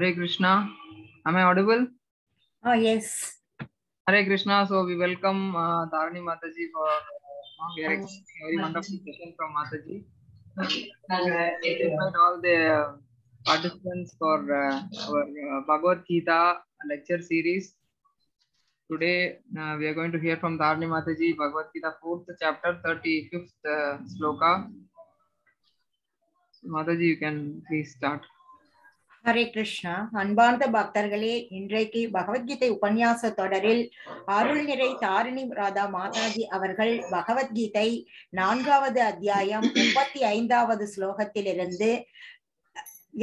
Hare Krishna. Am I audible? Oh, yes. Hare Krishna. So we welcome Tarini Mataji for we are expecting a very wonderful session from Mataji. We invite all the participants for our Bhagavad-Gita lecture series. Today we are going to hear from Tarini Mataji, Bhagavad-Gita 4th chapter, 35th sloka. Mataji, you can please start. Hare Krishna. அன்பார்ந்த பக்தர்களே, இன்றைக்கு பகவத்கீதை உபன்யாச தொடரில் அருள் நிறை தாரிணி ராதா மாதாஜி அவர்கள் பகவத்கீதை 4வது அத்தியாயம் 35வது ஸ்லோகத்திலிருந்து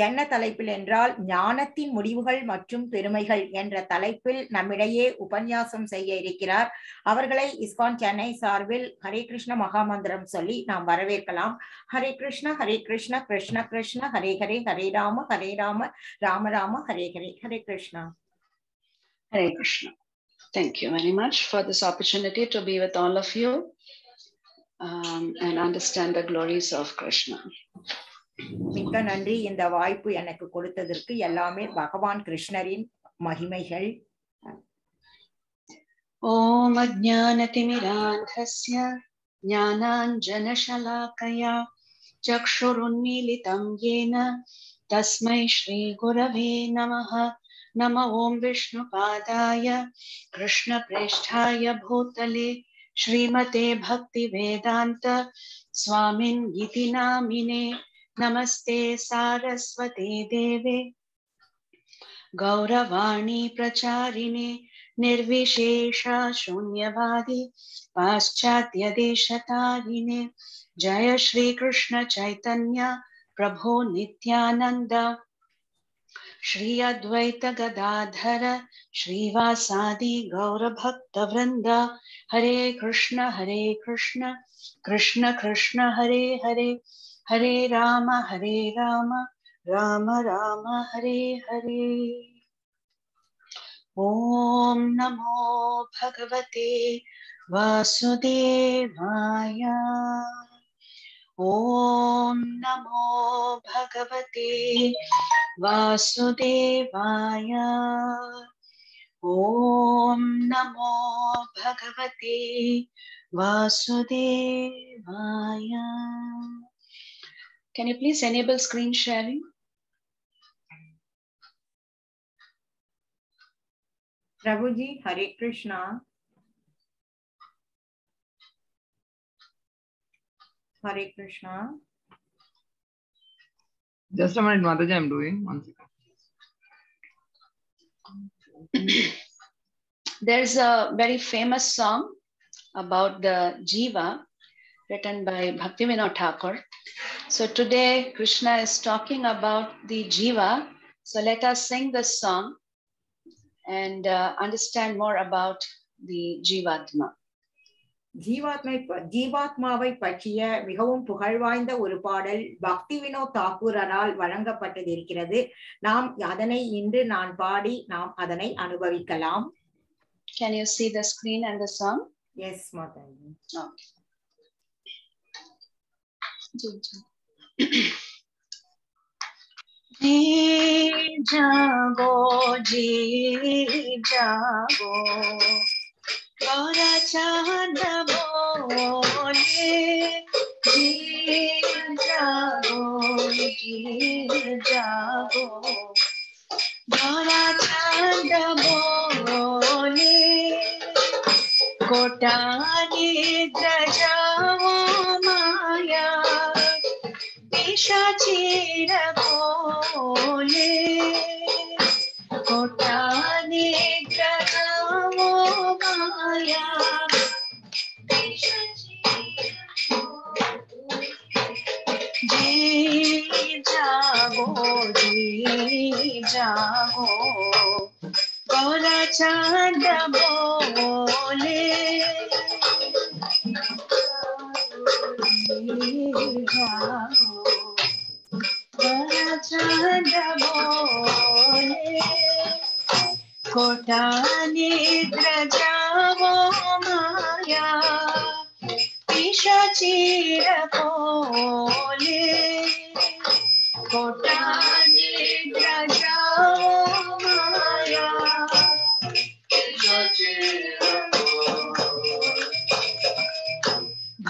என்ன தலைப்பில் என்றால் ஞானத்தின் முடிவுகள் மற்றும் பெருமைகள் என்ற தலைப்பில் நம்மிடையே உபன்யாசம் செய்ய இருக்கிறார். அவர்களை இஸ்கான் சென்னை சார்பில் ஹரே கிருஷ்ண மகாமந்திரம் சொல்லி நாம் வரவேற்கலாம். Hare Krishna Hare Krishna Krishna Krishna Hare Hare Hare Rama Rama Rama Hare Hare. Hare Krishna. Hare Krishna. Thank you very much for this opportunity to be with all of you and understand the glories of Krishna. மிக்க நன்றி இந்த வாய்ப்பு எனக்கு கொடுத்ததற்கு. எல்லாமே பகவான் கிருஷ்ணரின் மகிமைகள். ஓம் அஜ்ஞானதிமிராந்தஸ்ய ஞானாஞ்சனசலாகயா சக்ஷுருன்மீலிதம் யேன தஸ்மை ஸ்ரீ குரவே நமः. நம ஓம் விஷ்ணுபாதாய கிருஷ்ணப்ரேஷ்டாய பூதலே ஸ்ரீமதே பக்தி வேதாந்த ஸ்வாமின் இதி நாமினே. नमस्ते सारस्वती देवे गौरवाणी प्रचारिणे निर्विशेष शून्यवादी पाश्चात्य देशतारिणे. जय श्री कृष्ण चैतन्य प्रभो नित्यानंद श्री अद्वैत गदाधर श्रीवासादि गौरभक्त वृंद. हरे कृष्ण कृष्ण कृष्ण हरे हरे, हरे राम राम राम हरे हरे. ओम नमो भगवते वासुदेवाय. ओम नमो भगवते वासुदेवाय. ओम नमो भगवते वासुदेवाय. Can you please enable screen sharing? Prabhuji, Hare Krishna. Hare Krishna. Just a minute, Mataji, I'm doing. One second. There's a very famous song about the Jiva written by Bhaktivinoda Thakur. So today Krishna is talking about the Jiva. So let us sing this song and understand more about the Jivatma. ஜீவாத்மாவை பற்றிய மிகவும் புகழ்வாய்ந்த ஒரு பாடல் பக்தி வினோத் தாக்கூரால் வழங்கப்பட்டிருக்கிறது. நாம் அதனை இன்று நான் பாடி நாம் அதனை அனுபவிக்கலாம். Can you see the screen and the song? Yes, Mataji. Okay. जी जागो जी जागो गौरा चांद बोले. जी जागो गौरा चांद बोले. कोटा निद्र जाओ माया पिशाचीर बोले. कोटा निद्र जाओ माया पिशाचीर बोले. जी जागो गौरा चांद बोले. गौरा चांद बोले. कोटा निद्र जाओ माया पिशाचीर बोले. कोटा निद्र जाओ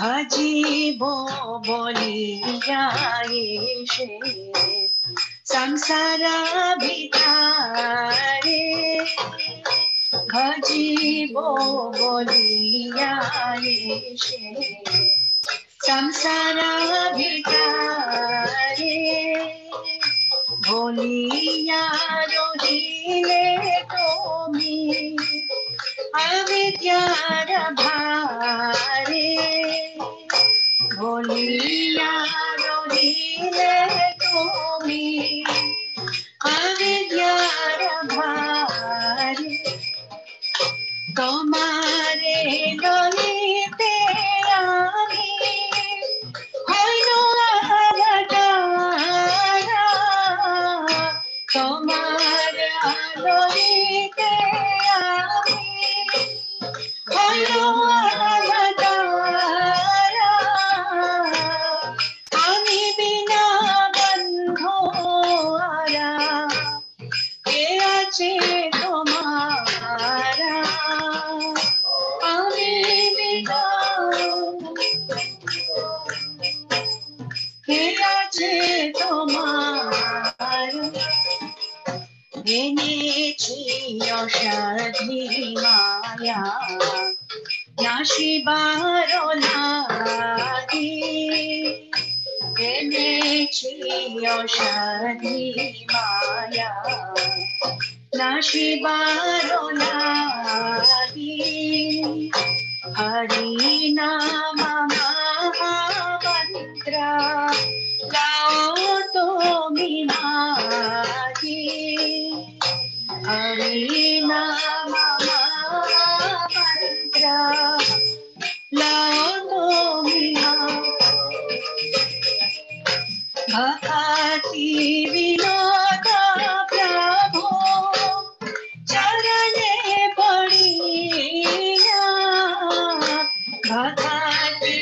भजिबो बोलिया येशे संसार भितारे भजिबो बोलिया येशे संसार भितारे बोलिया रोहिले तोमी अविद्यार भारे बोलिया रोहिले तोमी अविद्यार भारे तुम्हारे ललिते आमी हइनो अवतारा तुम्हारे ललिते आमी हइनो अवतारा आमी बिना बंधुआरा के आछे तुम्हारा आमी बिना के आछे तुम्हारा এনেছি অসাধি মায়া নাশিবার লাগি এনেছি অসাধি মায়া নাশিবার লাগি হরি নাম মহামন্ত্র লাও তুমি নাহি हरि नाम मंत्र लाओ तुमी भक्ति विनोद प्रभु चरणे पड़िया भक्ति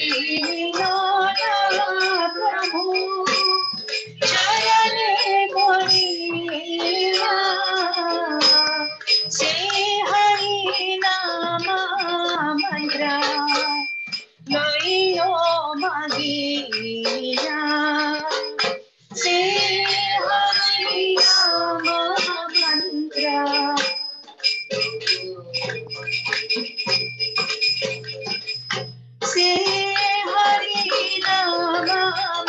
विनोद प्रभु चरणे पड़िया से हरि नाम मंत्र लइयो मगिया से हरि नाम मंत्र से हरि नाम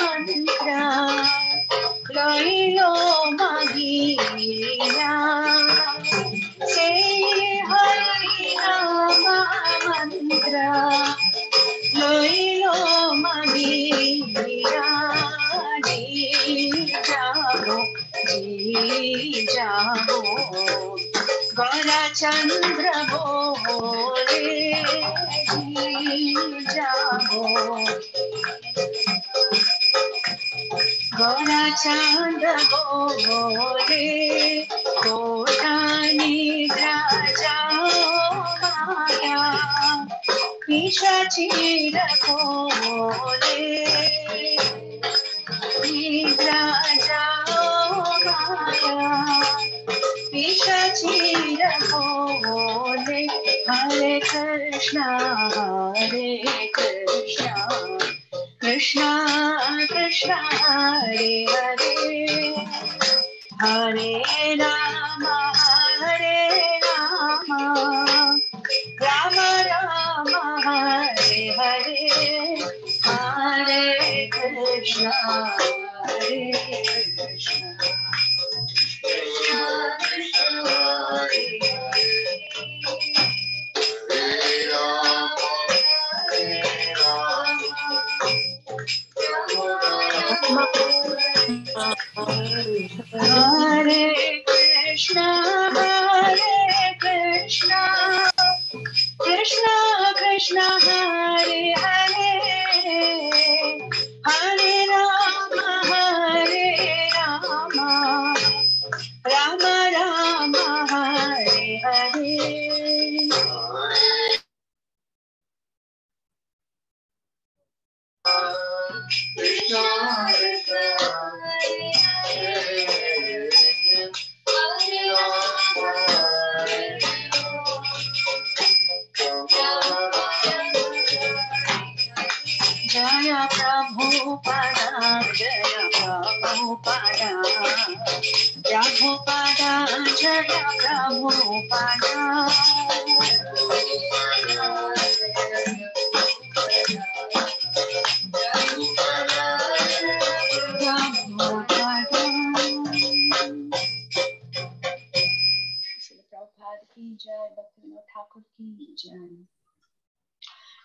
मंत्र लइयो मगिया से हरि नाम मंत्र लइयो मगिया जी जागो गौरा चंद्र बोले जी जागो गौरा चंद्र बोले कोटानी जाओ माया पिशाचीर बोले निद्रा जाओ माया पिशाचीर बोले हरे Krishna Krishna Krishna Hare Hare Hare Ram Ram Ram Hare Hare Hare Krishna Krishna Krishna Hare Hare Krishna Krishna Krishna Hare Hare Hare Ram Ram Ram Hare Hare Krishna Krishna Hare Hare Hare Ram Prabhupada, Jaya Prabhupada, Prabhupada, Jaya Prabhupada.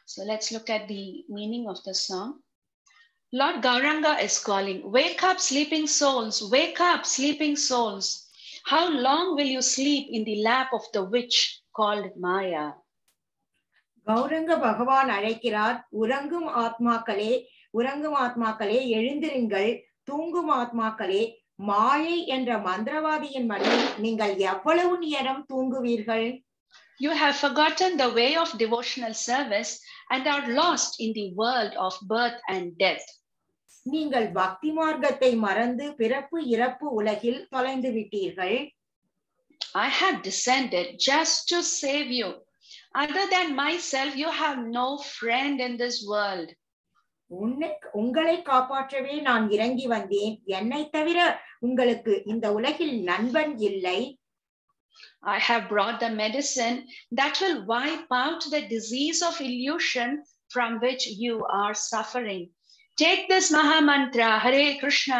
So let's look at the meaning of the song. Lord Gauranga is calling, wake up, sleeping souls, wake up, sleeping souls. How long will you sleep in the lap of the witch called Maya? Gauranga பகவான் அழைக்கிறார், உறங்கும் ஆத்மாக்களே எழுந்திருங்கள், தூங்கும் ஆத்மாக்களே, மாயை என்ற மந்திரவாதியின் மடியில் நீங்கள் எவ்வளவு நேரம் தூங்குவீர்கள்? You have forgotten the way of devotional service and are lost in the world of birth and death. நீங்கள் பக்தி மார்க்கத்தை மறந்து பிறப்பு இறப்பு உலகில் தொலைந்து விட்டீர்கள். I have descended just to save you. Other than myself, you have no friend in this world. உங்களை காப்பாற்றவே நான் இறங்கி வந்தேன். என்னை தவிர உங்களுக்கு இந்த உலகில் நண்பன் இல்லை. I have brought the medicine that will wipe out the disease of illusion from which you are suffering. Take this Mahamantra, Hare Krishna,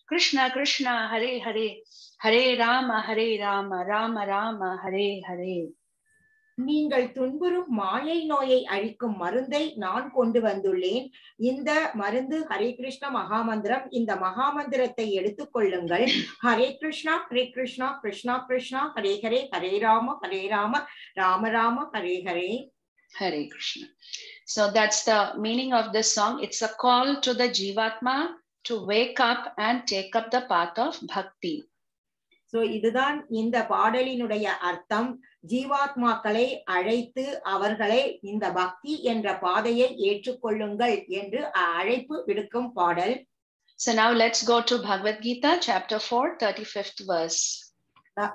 Krishna Krishna, Hare Hare, Hare Rama, Rama Rama, Hare Hare. நீங்கள் துன்புறும் மாயை நோயை அழிக்கும் மருந்தை நான் கொண்டு வந்துள்ளேன். இந்த மருந்து ஹரே கிருஷ்ண மகாமந்திரம். இந்த மகாமந்திரத்தை எடுத்துக்கொள்ளுங்கள். Hare Krishna Krishna Krishna Hare Hare, Hare Rama Rama Rama Hare Hare. Hare Krishna. So that's the meaning of this song. It's a call to the Jivatma to wake up and take up the path of bhakti. So இதுதான் இந்த பாடலினுடைய அர்த்தம். ஜீவாத்மாக்களை அழைத்து அவர்களை இந்த பக்தி என்ற பாதையை ஏற்றுக்கொள்ளுங்கள் என்று அழைப்பு விடுக்கும் பாடல். So now let's go to Bhagavad-Gita chapter 4 35th verse.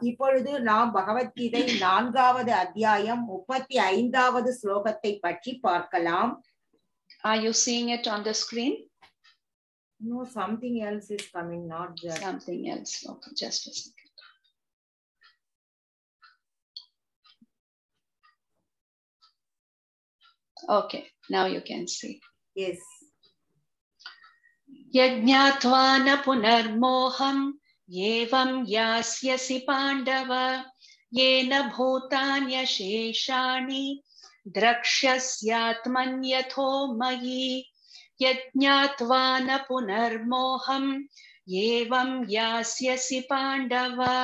இப்பொழுது நாம் பகவத்கீதை 4வது அத்தியாயம் 35வது ஸ்லோகத்தை பற்றி பார்க்கலாம். Are you seeing it on the screen? No, something else is coming, not that. Something else. Okay, just a second. Okay, now you can see. Yes. Yajñātvā na punarmoham yevam yasyasi pandava yena bhutanya sheshani drakshasyatmanyatho mayi. Yajñātvā na punarmoham yevam yasyasi pandava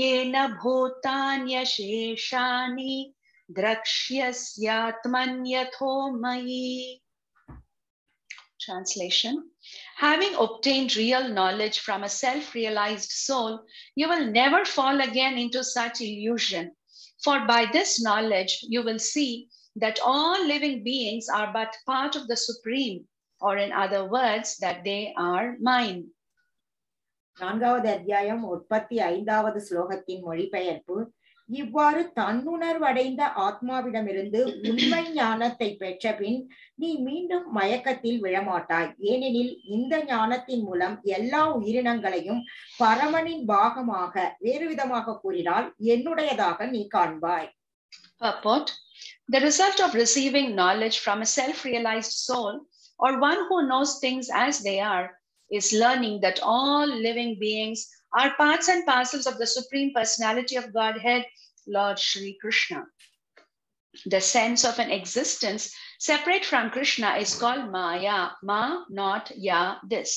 yena bhutanya sheshani drakshasyatmanyatho mayi. Translation. Having obtained real knowledge from a self-realized soul, you will never fall again into such illusion. For by this knowledge, you will see that all living beings are but part of the Supreme, or in other words, that they are mine. 4வது அத்தியாயம் 35வது ஸ்லோகத்தின் மொழிபெயர்ப்பு. இவ்வாறு தன்னுணர்வடைந்த ஆத்மாவிடமிருந்து உண்மை ஞானத்தை பெற்ற பின் நீ மீண்டும் மயக்கத்தில் விழமாட்டாய். ஏனெனில் இந்த ஞானத்தின் மூலம் எல்லா உயிரினங்களையும் பரமனின் பாகமாக, வேறு விதமாக கூறினால் என்னுடையதாக நீ காண்பாய். Purport. The result of receiving knowledge from a self-realized soul, or one who knows things as they are, is learning that all living beings are parts and parcels of the Supreme Personality of Godhead, Lord Shri Krishna. The sense of an existence separate from Krishna is called Maya. Ma, not ya, this.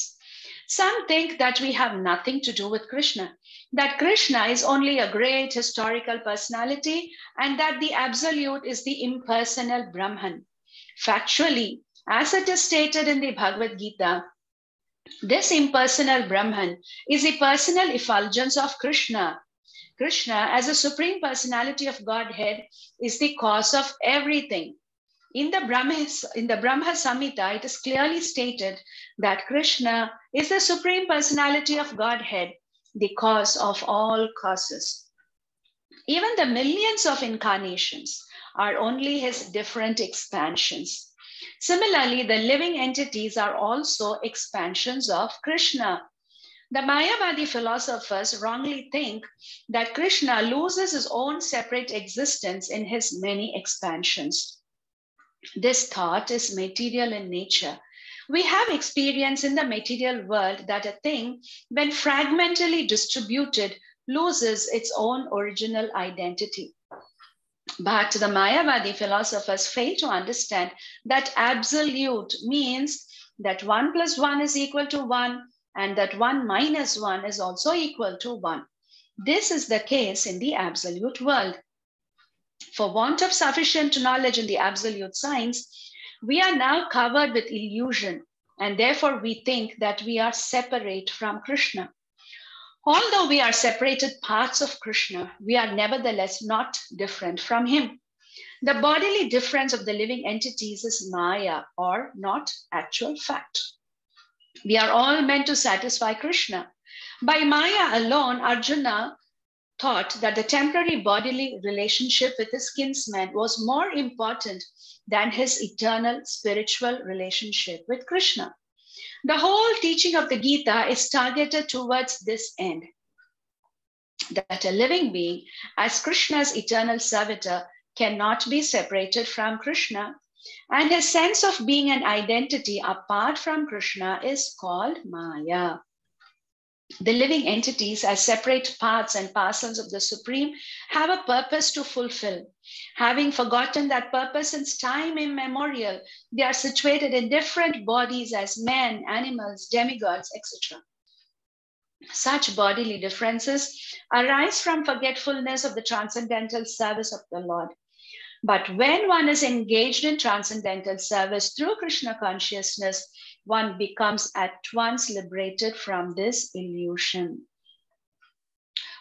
Some think that we have nothing to do with Krishna, that Krishna is only a great historical personality, and that the Absolute is the impersonal Brahman. Factually, as it is stated in the Bhagavad-Gita, this impersonal Brahman is the personal effulgence of Krishna. Krishna, as a Supreme Personality of Godhead, is the cause of everything. In the Brahma Samhita, it is clearly stated that Krishna is the Supreme Personality of Godhead, the cause of all causes. Even the millions of incarnations are only his different expansions. Similarly, the living entities are also expansions of Krishna. The Mayavadi philosophers wrongly think that Krishna loses his own separate existence in his many expansions. This thought is material in nature. We have experience in the material world that a thing, when fragmentally distributed, loses its own original identity. But the Mayavadi philosophers fail to understand that absolute means that 1 plus 1 is equal to 1, and that 1 minus 1 is also equal to 1. This is the case in the absolute world. For want of sufficient knowledge in the absolute science, we are now covered with illusion, and therefore we think that we are separate from Krishna. Although we are separated parts of Krishna, we are nevertheless not different from him. The bodily difference of the living entities is Maya, or not actual fact. We are all meant to satisfy Krishna. By Maya alone, Arjuna thought that the temporary bodily relationship with his kinsmen was more important than his eternal spiritual relationship with Krishna. The whole teaching of the Gita is targeted towards this end, that a living being, as Krishna's eternal servitor, cannot be separated from Krishna, and his sense of being an identity apart from Krishna is called Maya. The living entities, as separate parts and parcels of the Supreme, have a purpose to fulfill. Having forgotten that purpose since time immemorial, they are situated in different bodies as men, animals, demigods, etc. Such bodily differences arise from forgetfulness of the transcendental service of the Lord. But when one is engaged in transcendental service through Krishna consciousness, one becomes at once liberated from this illusion.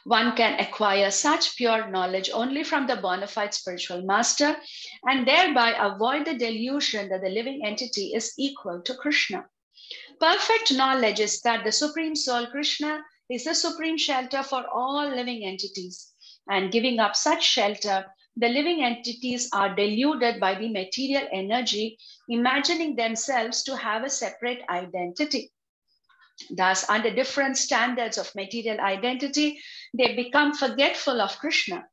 One can acquire such pure knowledge only from the bona fide spiritual master, and thereby avoid the delusion that the living entity is equal to Krishna. Perfect knowledge is that the Supreme Soul, Krishna, is the supreme shelter for all living entities. And giving up such shelter, the living entities are deluded by the material energy, imagining themselves to have a separate identity. Thus, under different standards of material identity, they become forgetful of Krishna.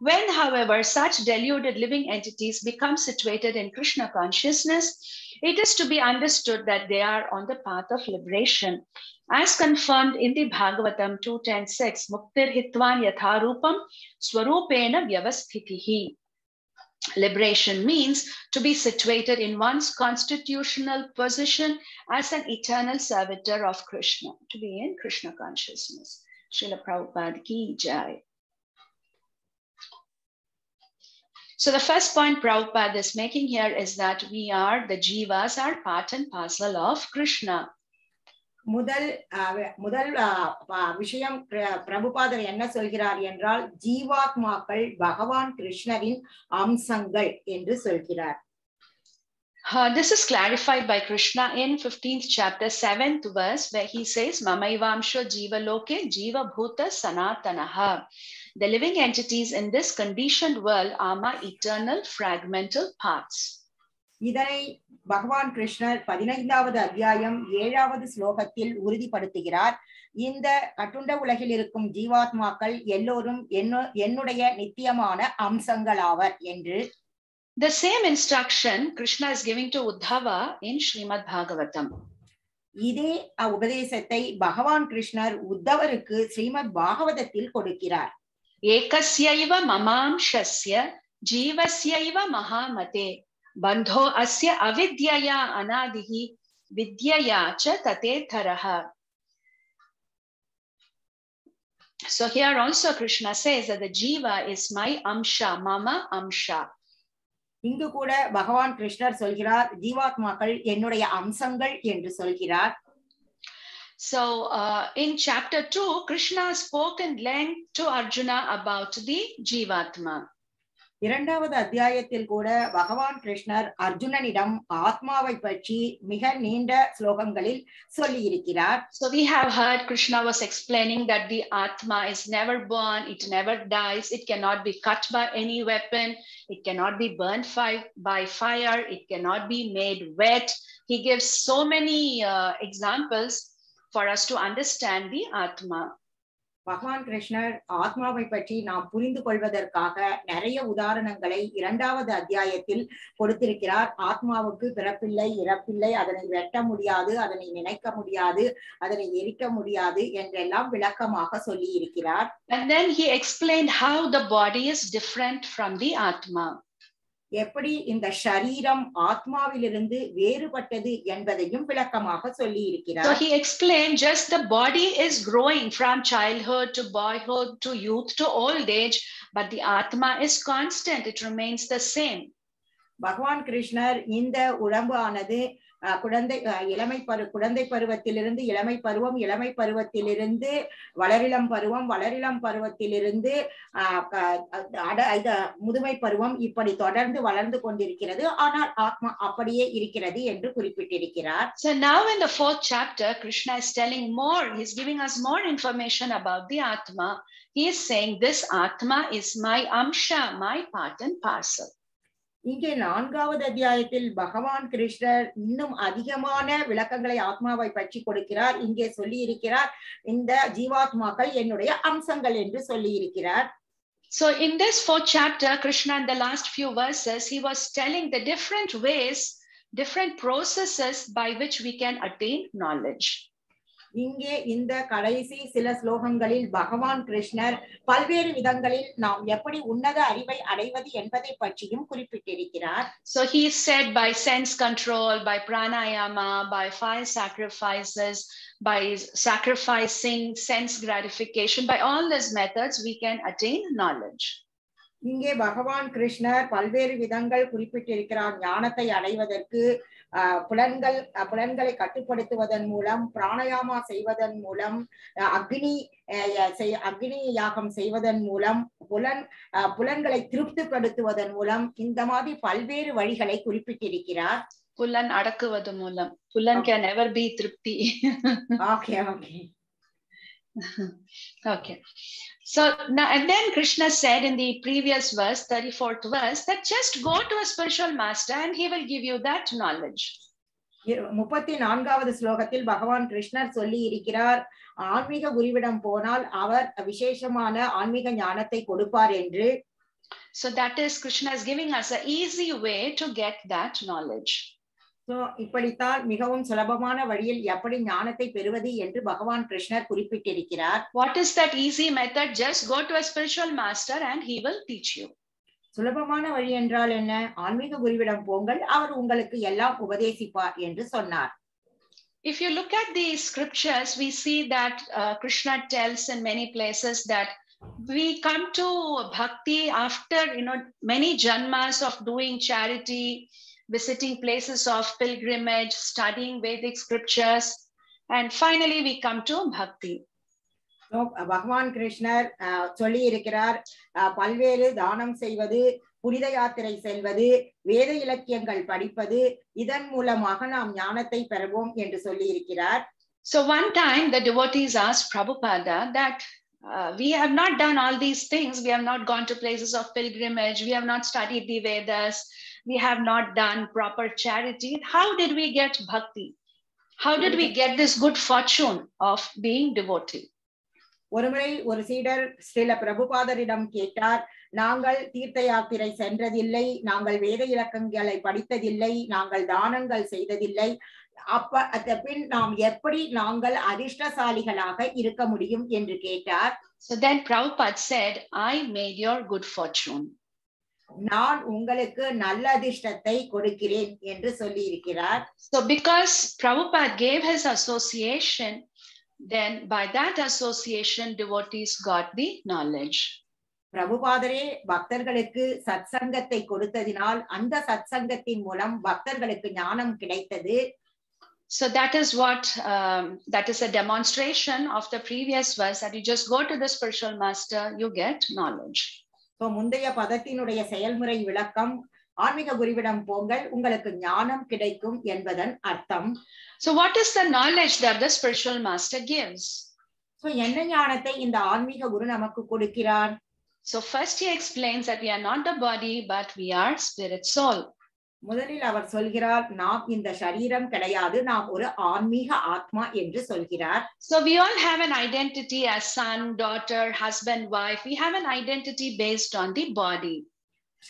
When, however, such deluded living entities become situated in Krishna consciousness, it is to be understood that they are on the path of liberation, as confirmed in the Bhagavatam 2.10.6, Muktir hitvan yatharupam swarupena vyavasthitihi. Liberation means to be situated in one's constitutional position as an eternal servitor of Krishna, to be in Krishna consciousness. Srila Prabhupada ki jai. So the first point Prabhupada is making here is that we are, the jivas are part and parcel of Krishna. முதல் விஷயம் பிரபுபாதர் என்ன சொல்கிறார் என்றால் ஜீவாத்மாக்கள் பகவான் கிருஷ்ணரின் அம்சங்கள் என்று சொல்கிறார். This is clarified by Krishna in 15th chapter 7th verse, where he says Mamaivamsho jiva loke jiva bhuta sanatanaha. The living entities in this conditioned world are my eternal fragmental parts. இதனை பகவான் கிருஷ்ணர் 15வது அத்தியாயம் 7வது ஸ்லோகத்தில் உறுதிப்படுத்துகிறார். இந்த கட்டுண்ட உலகில் இருக்கும் ஜீவாத்மாக்கள் எல்லோரும் என்னுடைய நித்தியமான அம்சங்களாவர் என்று. The same instruction Krishna is giving to Uddhava in Srimad Bhagavatam. இதே உபதேசத்தை பகவான் கிருஷ்ணர் உத்தவருக்கு ஸ்ரீமத் பாகவதத்தில் கொடுக்கிறார். Ekasyaiva mamamshasya jivasyaiva mahamate bandho asya avidyaya anadihi vidyaya cha tatetaraha. So here also Krishna says that the jiva is my amsha, mama amsha. இங்கு கூட பகவான் கிருஷ்ணர் சொல்கிறார் ஜீவாத்மாக்கள் என்னுடைய அம்சங்கள் என்று சொல்கிறார். So in chapter 2, Krishna spoke in length to Arjuna about the jivatma. இரண்டாவது அத்தியாயத்தில் கூட பகவான் கிருஷ்ணர் அர்ஜுனனிடம் ஆத்மாவை பற்றி மிக நீண்ட ஸ்லோகங்களில் சொல்லி இருக்கிறார். So we have heard Krishna was explaining that the Atma is never born, it never dies, it cannot be cut by any weapon, it cannot be burned by fire, it cannot be made wet. He gives so many examples for us to understand the Atma. பகவான் கிருஷ்ணர் ஆத்மாவை பற்றி நாம் புரிந்து கொள்வதற்காக நிறைய உதாரணங்களை இரண்டாவது அத்தியாயத்தில் கொடுத்திருக்கிறார். ஆத்மாவுக்கு பிறப்பில்லை, இறப்பில்லை, அதனை வெட்ட முடியாது, அதனை நினைக்க முடியாது, அதனை எரிக்க முடியாது என்றெல்லாம் விளக்கமாக சொல்லி இருக்கிறார். And then he explained how the body is different from the Atma. எப்படி இந்த ஷரீரம் ஆத்மாவிலிருந்து வேறுபட்டது என்பதையும் விளக்கமாக சொல்லி இருக்கிறார். So he explained just the body is growing from childhood to boyhood to youth to old age, but the Atma is constant, it remains the same. பகவான் கிருஷ்ணர் இந்த உடம்பு ஆனது குழந்தை பருவத்திலிருந்து இளமை பருவம், இளமை பருவத்திலிருந்து வளரிளம் பருவம், வளரிளம் பருவத்திலிருந்து முதுமை பருவம், இப்படி தொடர்ந்து வளர்ந்து கொண்டிருக்கிறது. ஆனால் ஆத்மா அப்படியே இருக்கிறது என்று குறிப்பிட்டிருக்கிறார். So now in the 4th chapter, Krishna is telling more, he is giving us more information about the Atma. He is saying this Atma is my amsha, my part and parcel. இங்கே 4வது அத்தியாயத்தில் பகவான் கிருஷ்ணர் இன்னும் அதிகமான விளக்கங்களை ஆத்மாவை பற்றி கொடுக்கிறார். இங்கே சொல்லி இருக்கிறார், இந்த ஜீவாத்மாக்கள் என்னுடைய அம்சங்கள் என்று சொல்லி இருக்கிறார். So in this 4th chapter, Krishna in the last few verses, he was telling the different ways, different processes by which we can attain knowledge. இங்கே இந்த கடைசி சில ஸ்லோகங்களில் பகவான் கிருஷ்ணர் பல்வேறு விதங்களில் நாம் எப்படி உன்னத அறிவை அடைவது என்பதை பற்றியும் குறிப்பிட்டிருக்கிறார். So he said by sense control, by pranayama, by fire sacrifices, by sacrificing sense gratification, by all these methods we can attain knowledge. இங்கே பகவான் கிருஷ்ணர் பல்வேறு விதங்கள் குறிப்பிட்டிருக்கிறார். ஞானத்தை அடைவதற்கு புலன்களை கட்டுப்படுத்துவதன் மூலம், பிராணாயாமா செய்வதன் மூலம், அக்னி யாகம் செய்வதன் மூலம், புலன்களை திருப்திப்படுத்துவதன் மூலம், இந்த மாதிரி பல்வேறு வழிகளை குறிப்பிட்டிருக்கிறார். புலன் அடக்குவது மூலம். புலன் can never be திருப்தி. Okay. So now, and then Krishna said in the previous verse, 34th verse, that just go to a spiritual master and he will give you that knowledge. 34வது ஸ்லோகத்தில் பகவான் கிருஷ்ணர் சொல்லி இருக்கிறார், ஆன்மீக குருவிடம் போனால் அவர் விசேஷமான ஆன்மீக ஞானத்தை கொடுப்பார் என்று. So that is, Krishna is giving us an easy way to get that knowledge. So இப்படித்தான் மிகவும் சுலபமான வழியில் எப்படி ஞானத்தை பெறுவது என்று பகவான் கிருஷ்ணர் குறிப்பிட்டிருக்கிறார். What is that easy method? Just go to a spiritual master and he will teach you. சுலபமான வழி என்றால் என்ன? ஆன்மீக குருவிடம் போங்கள், அவர் உங்களுக்கு எல்லாம் உபதேசிப்பார் என்று சொன்னார். If you look at the scriptures, we see that Krishna tells in many places that we come to bhakti after many janmas of doing charity, visiting places of pilgrimage, studying Vedic scriptures, and finally we come to bhakti. So பகவான் கிருஷ்ணர் சொல்லி இருக்கிறார், பல்வேறு தானம் செய்வது, புனித யாத்திரை செல்வது, வேத இலக்கியங்கள் படிப்பது, இதன் மூலமாக நாம் ஞானத்தை பெறுவோம் என்று சொல்லி இருக்கிறார். So one time the devotees asked Prabhupada that we have not done all these things, we have not gone to places of pilgrimage, we have not studied the Vedas, we have not done proper charity. How did we get bhakti? How did we get this good fortune of being devotee? ஒருமுறை ஒரு சீடர் ஸ்ரீல பிரபுபாதரிடம் கேட்டார், நாங்கள் தீர்த்த யாத்திரை சென்றதில்லை, நாங்கள் வேத இலக்கங்களை படித்ததில்லை, நாங்கள் தானங்கள் செய்ததில்லை, பின் நாம் எப்படி நாங்கள் அதிர்ஷ்டசாலிகளாக இருக்க முடியும் என்று கேட்டார். So then Prabhupada said, I made your good fortune. நான் உங்களுக்கு நல்ல அதிர்ஷ்டத்தை கொடுக்கிறேன் என்று சொல்லி இருக்கிறார். So because Prabhupada gave his association, then by that association devotees got the knowledge. பிரபுபாதரே பக்தர்களுக்கு சத்சங்கத்தை கொடுத்ததினால் அந்த சத்சங்கத்தின் மூலம் பக்தர்களுக்கு ஞானம் கிடைத்தது. So that is what that is a demonstration of the previous verse, that you just go to the spiritual master, you get knowledge. So முந்தைய பதத்தினுடைய செயல்முறை விளக்கம் ஆன்மீக குருவிடம் போங்கள் உங்களுக்கு ஞானம் கிடைக்கும் என்பதன் அர்த்தம். So what is the knowledge that the spiritual master gives? So என்ன ஞானத்தை இந்த ஆன்மீக குரு நமக்கு கொடுக்கிறார்? So first he explains that we are not the body but we are spirit soul. முதலில் அவர் சொல்கிறார் நாம் இந்த சரீரம் கிடையாது, நாம் ஒரு ஆன்மீக ஆத்மா என்று சொல்கிறார். So we all have an identity as son, daughter, husband, wife. We have an identity based on the body.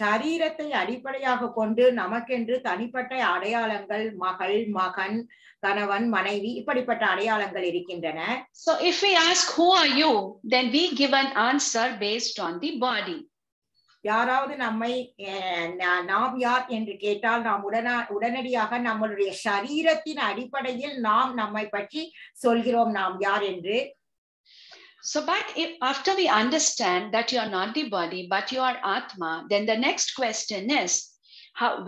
சரீரத்தை அடிப்படையாக கொண்டு நமக்கென்று தனிப்பட்ட அடையாளங்கள் மகள், மகன், கணவன், மனைவி இப்படிப்பட்ட அடையாளங்கள் இருக்கின்றன. So if we ask who are you, then we give an answer based on the body. யாராவது நம்மை நாம் யார் என்று கேட்டால் நாம் உடனடியாக நம்மளுடைய சரீரத்தின் அடிப்படையில் நாம் நம்மை பற்றி சொல்கிறோம் நாம் யார் என்று. So but if after we understand that you are not the body but you are Atma, then the next question is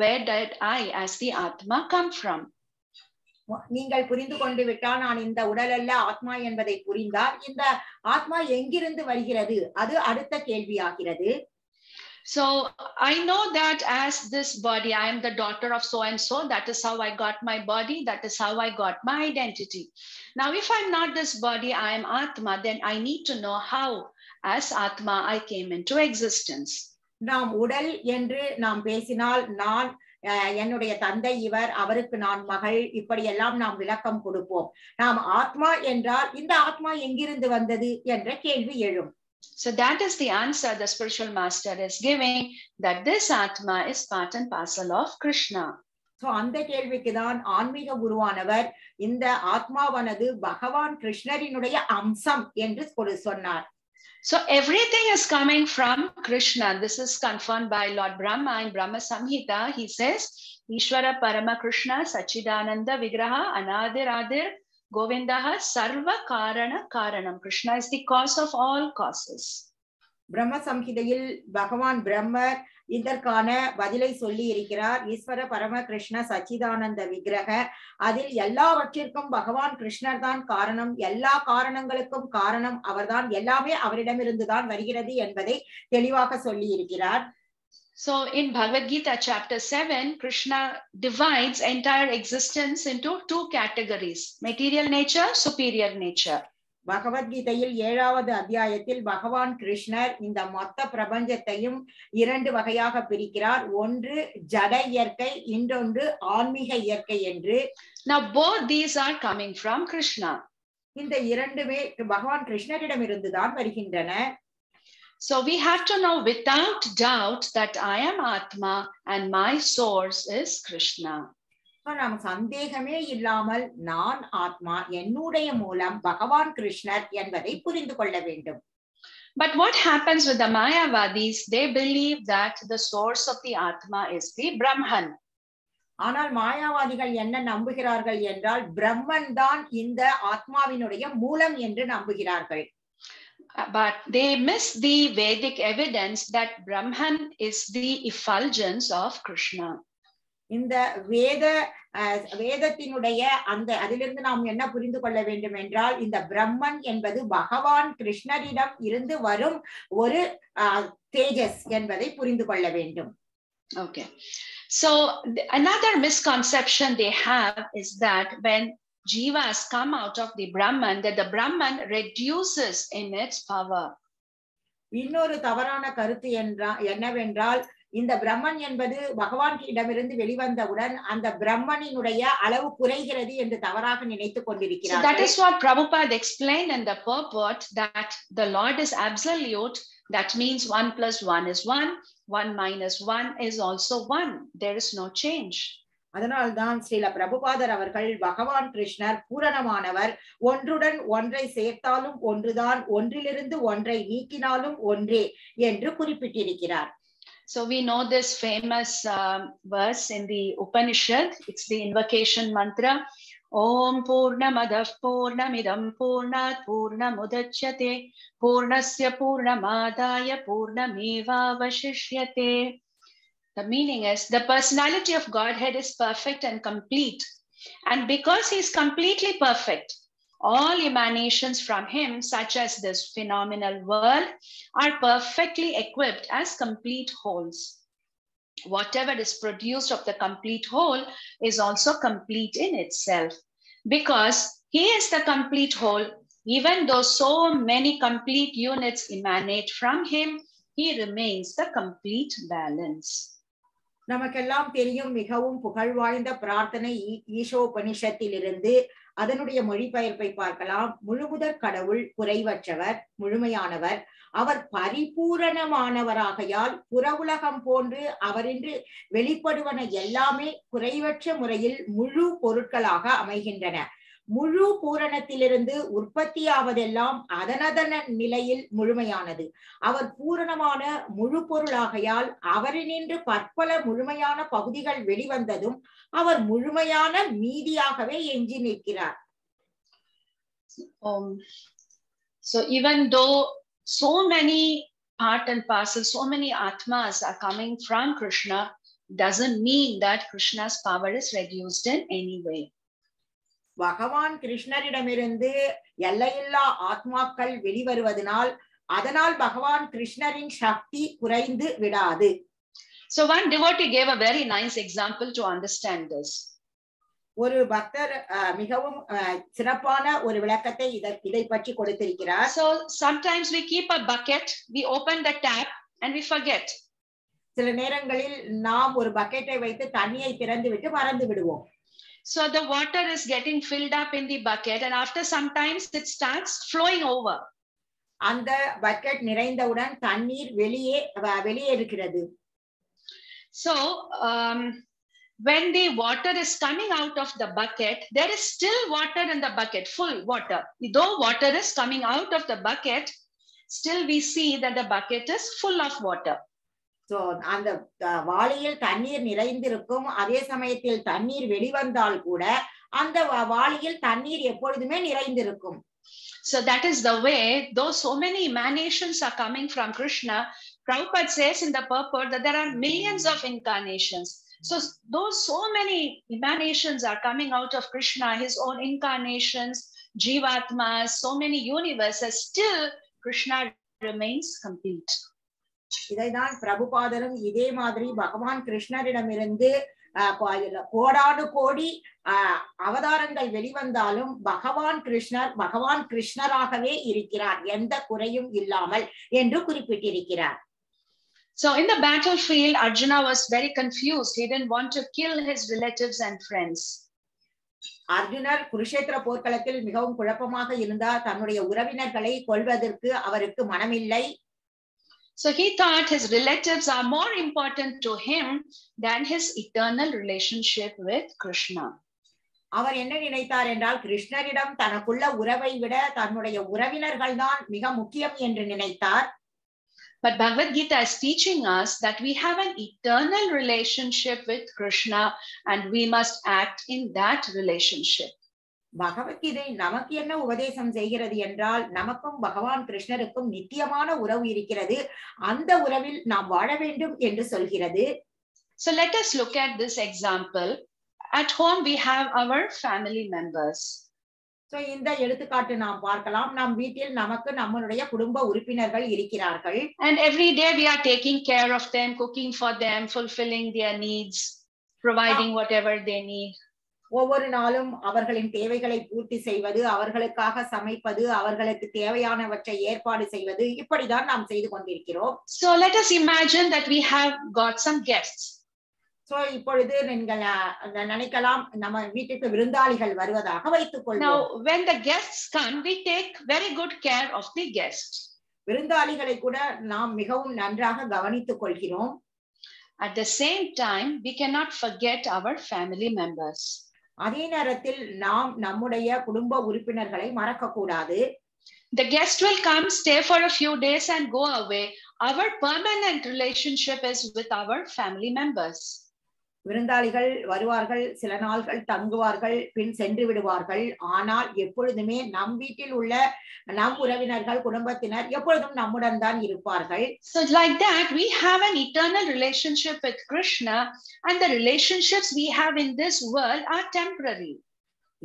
where did I as the Atma come from? நீங்கள் புரிந்து கொண்டு விட்டால் நான் இந்த உடல் அல்ல ஆத்மா என்பதை புரிந்தால் இந்த ஆத்மா எங்கிருந்து வருகிறது அது அடுத்த கேள்வியாகிறது. So I know that as this body, I am the daughter of so and so. That is how I got my body. That is how I got my identity. Now, if I'm not this body, I am Atma, then I need to know how, as Atma, I came into existence. நாம் உடல் என்று நாம் பேசினால் நான் என்னுடைய தந்தை இவர், அவருக்கு நான் மகள், இப்படியெல்லாம் நாம் விளக்கம் கொடுப்போம். நாம் ஆத்மா என்றால் இந்த ஆத்மா எங்கிருந்து வந்தது என்ற கேள்வி எழும். So that is the answer the spiritual master is giving, that this Atma is part and parcel of Krishna. So அந்த கேள்விக்கு தான் ஆன்மீக குருவானவர் இந்த ஆத்மாவானது பகவான் கிருஷ்ணரினுடைய அம்சம் என்று சொன்னார். So everything is coming from Krishna. This is confirmed by Lord Brahma in Brahma Samhita. He says, Ishvara Parama Krishna Sachidananda Vigraha Anadiradir Govindaha Sarva Karana Karanam. Krishna is the cause of all causes. பிரம்ம சம்ஹிதையில் பகவான் பிரம்மர் இதற்கான பதிலை சொல்லி இருக்கிறார். ஈஸ்வர பரம கிருஷ்ண சச்சிதானந்த விக்கிரக, அதில் எல்லாவற்றிற்கும் பகவான் கிருஷ்ணர் தான் காரணம், எல்லா காரணங்களுக்கும் காரணம் அவர்தான், எல்லாமே அவரிடமிருந்துதான் வருகிறது என்பதை தெளிவாக சொல்லி இருக்கிறார். So in Bhagavad-Gita chapter 7, Krishna divides entire existence into two categories, material nature, superior nature. பகவத்கீதையில் 7வது அத்தியாயத்தில் பகவான் கிருஷ்ணர் இந்த மொத்த பிரபஞ்சத்தையும் 2 வகையாக பிரிக்கிறார். ஒன்று ஜட இயற்கை, இன்னொன்று ஆன்மீக இயற்கை என்று. Now both these are coming from Krishna. இந்த இரண்டுமே பகவான் கிருஷ்ணரிடம் இருந்துதான் வருகின்றன. So we have to know without doubt that I am Atma and my source is Krishna. நாம் சந்தேகமே இல்லாமல் நான் ஆத்மா, என்னுடைய மூலம் பகவான் கிருஷ்ணர் என்பதை புரிந்து கொள்ள வேண்டும். But what happens with the Mayavadis? They believe that the source of the Atma is the Brahman. ஆனால் மாயாவாதிகள் என்ன நம்புகிறார்கள் என்றால் பிரம்மன் தான் இந்த ஆத்மாவினுடைய மூலம் என்று நம்புகிறார்கள். But they miss the Vedic evidence that Brahman is the effulgence of Krishna. இந்த வேதத்தினுடைய அந்த அதிலிருந்து நாம் என்ன புரிந்து கொள்ள வேண்டும் என்றால் இந்த பிரம்மன் என்பது பகவான் கிருஷ்ணரிடம் இருந்து வரும் ஒரு தேஜஸ் என்பதை புரிந்து கொள்ள வேண்டும். Okay, so another misconception they have is that when Jivas come out of the Brahman, that the Brahman reduces in its power. இன்னொரு தவறான கருத்து என்னவென்றால் இந்த பிரம்மன் என்பது பகவானிடமிருந்து வெளிவந்தவுடன் அந்த பிரம்மனினுடைய அளவு குறைகிறது என்று தவறாக நினைத்துக் கொண்டிருக்கிறார். That is what Prabhupada explained in the purport, that the Lord is absolute. That means 1 plus 1 is 1, 1 minus 1 is also 1. There is no change. அதனால்தான் ஸ்ரீல பிரபுபாதர் அவர்கள் பகவான் கிருஷ்ணர் பூரணமானவர், ஒன்றுடன் ஒன்றை சேர்த்தாலும் ஒன்றுதான், ஒன்றிலிருந்து ஒன்றை நீக்கினாலும் ஒன்றே என்று குறிப்பிட்டிருக்கிறார். So we know this famous verse in the Upanishad. It's the invocation mantra. Om Purnamadav Purnamidam Purnat Purnamudachyate Purnasya Purnamadaya Purnameva Vashishyate. The meaning is the personality of Godhead is perfect and complete. And because he is completely perfect, all emanations from him, such as this phenomenal world, are perfectly equipped as complete wholes. Whatever is produced of the complete whole is also complete in itself. Because he is the complete whole, even though so many complete units emanate from him, he remains the complete balance. நமக்கெல்லாம் தெரியும் மிகவும் புகழ்வாய்ந்த பிரார்த்தனை ஈஷோபனிஷத்திலிருந்து அதனுடைய மொழிபெயர்ப்பை பார்க்கலாம். முழுமுதற் கடவுள் குறைவற்றவர், முழுமையானவர். அவர் பரிபூரணமானவராகையால் புற உலகம் போன்று அவரின்று வெளிப்படுவன எல்லாமே குறைவற்ற முறையில் முழு பொருட்களாக அமைகின்றன. முழு பூரணத்திலிருந்து உற்பத்தியாவதெல்லாம் அதனதன நிலையில் முழுமையானது. அவர் பூரணமான முழு பொருளாகையால் அவரினின்று பற்பல முழுமையான பகுதிகள் வெளிவந்ததும் அவர் முழுமையான மீதியாகவே எஞ்சி நிற்கிறார். So even though so many part and parcel, so many atmas are coming from Krishna, doesn't mean that Krishna's power is reduced in any way. பகவான் கிருஷ்ணரிடமிருந்து எல்லையில்லா ஆத்மாக்கள் வெளிவருவதனால் அதனால் பகவான் கிருஷ்ணரின் சக்தி குறைந்து விடாது. So one devotee gave a very nice example to understand this. ஒரு பக்தர் மிகவும் சிறப்பான ஒரு விளக்கத்தை இதை பற்றி கொடுத்திருக்கிறார். So sometimes we keep a bucket, we open the tap and we forget. சில நேரங்களில் நாம் ஒரு பக்கெட்டை வைத்து தண்ணியை திறந்து விட்டு மறந்து விடுவோம். So the water is getting filled up in the bucket and after some time it starts flowing over. அந்த பக்கெட் நிறைந்தவுடன் தண்ணீர் வெளியேறுகிறது. So when the water is coming out of the bucket, there is still water in the bucket, full water. Though water is coming out of the bucket, still we see that the bucket is full of water. So அந்த வாளியில் தண்ணீர் நிறைந்திருக்கும். அதே சமயத்தில் தண்ணீர் வெளிவந்தால் கூட அந்த வாளியில் தண்ணீர் எப்பொழுதுமே நிறைந்திருக்கும். So that is the way, though so many emanations are coming from Krishna, Prabhupada says in the purport that there are millions of incarnations. So those so many emanations are coming out of Krishna, his own incarnations, Jivatmas, so many universes, still Krishna remains complete. இதைதான் பிரபுபாதரும் இதே மாதிரி பகவான் கிருஷ்ணரிடமிருந்து கோடானு கோடி அவதாரங்கள் வெளிவந்தாலும் பகவான் கிருஷ்ணராகவே இருக்கிறார், எந்த குறையும் இல்லாமல் என்று குறிப்பிட்டிருக்கிறார். So in the battlefield, Arjuna was very confused. He didn't want to kill his relatives and friends. அர்ஜுனர் குருஷேத்திர போர்க்களத்தில் மிகவும் குழப்பமாக இருந்தார். தன்னுடைய உறவினர்களை கொல்வதற்கு அவருக்கு மனமில்லை. So he thought his relatives are more important to him than his eternal relationship with Krishna. அவர் என்ன நினைத்தார் என்றால் கிருஷ்ணரிடம் தனக்குள்ள உறவை விட தன்னுடைய உறவினர்கள் தான் மிக முக்கியம் என்று நினைத்தார். But Bhagavad-Gita is teaching us that we have an eternal relationship with Krishna and we must act in that relationship. Bhagavad Gita நமக்கு என்ன உபதேசம் செய்கிறது என்றால் நமக்கும் பகவான் கிருஷ்ணருக்கும் நித்தியமான உறவு இருக்கிறது, அந்த உறவில் நாம் வாழ வேண்டும் என்று சொல்கிறது. So let us look at this example. At home we have our family members. So இந்த எடுத்துக்காட்டு நாம் பார்க்கலாம். நம் வீட்டில் நமக்கு நம்மளுடைய குடும்ப உறுப்பினர்கள் இருக்கிறார்கள். And every day we are taking care of them, cooking for them, fulfilling their needs, providing whatever they need. ஒவ்வொரு நாளும் அவர்களின் தேவைகளை பூர்த்தி செய்வது, அவர்களுக்காக சமைப்பது, அவர்களுக்கு தேவையானவற்றை ஏற்பாடு செய்வது, இப்படிதான் நாம் செய்து கொண்டிருக்கிறோம். So let us imagine that we have got some guests. So இப்பொழுது நீங்கள் நினைக்கலாம் நம்ம வீட்டுக்கு விருந்தாளிகள் வருவதாக வைத்துக் கொள்வோம். Now when the guests come, we take very good care of the guests. விருந்தாளிகளை கூட நாம் மிகவும் நன்றாக கவனித்துக் கொள்கிறோம். At the same time, we cannot forget our family members. அதே நேரத்தில் நாம் நம்முடைய குடும்ப உறுப்பினர்களை மறக்க கூடாது. The guest will come, stay for a few days and go away. Our permanent relationship is with our family members. விருந்தாளிகள் வருவார்கள், சில நாள்கள் தங்குவார்கள், பின் சென்று விடுவார்கள். ஆனால் எப்பொழுதுமே நம் வீட்டில் உள்ள நம் உறவினர்கள், குடும்பத்தினர் எப்பொழுதும் நம்முடன் தான் இருப்பார்கள். So like that, we have an eternal relationship with Krishna, and the relationships we have in this world are temporary.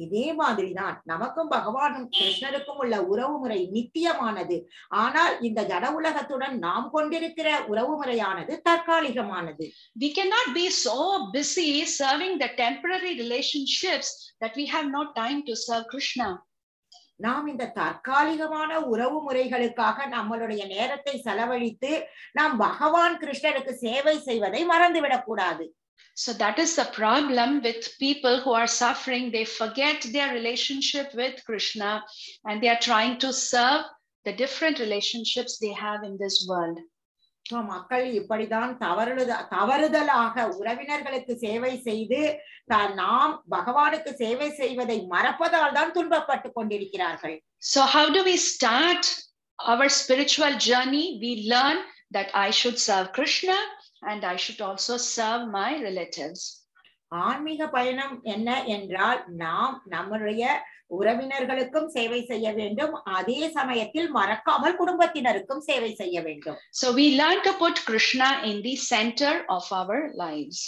இதே மாதிரிதான் நமக்கும் பகவானும் கிருஷ்ணருக்கும் உள்ள உறவு முறை நித்தியமானது. ஆனால் இந்த ஜட உலகத்துடன் நாம் கொண்டிருக்கிற உறவு முறையானது தற்காலிகமானது. We cannot be so busy serving the temporary relationships that we have no time to serve Krishna. நாம் இந்த தற்காலிகமான உறவு முறைகளுக்காக நம்மளுடைய நேரத்தை செலவழித்து நாம் பகவான் கிருஷ்ணருக்கு சேவை செய்வதை மறந்துவிடக் கூடாது. So that is the problem with people who are suffering. They forget their relationship with Krishna and they are trying to serve the different relationships they have in this world. மக்கள் இப்படிதான் தவறுதலாக உறவினர்களுக்கு சேவை செய்து நாம் பகவானுக்கு சேவை செய்வதை மறப்பதால் தான் துன்பப்பட்டு கொண்டிருக்கிறார்கள். So how do we start our spiritual journey? We learn that I should serve Krishna and I should also serve my relatives. ஆன்மீக பயணம் என்ன என்றால் நாம் நம்முடைய உறவினர்களுக்கும் சேவை செய்ய வேண்டும், அதே சமயத்தில் மறக்காமல் குடும்பத்தினருக்கும் சேவை செய்ய வேண்டும். So we learn to put Krishna in the center of our lives.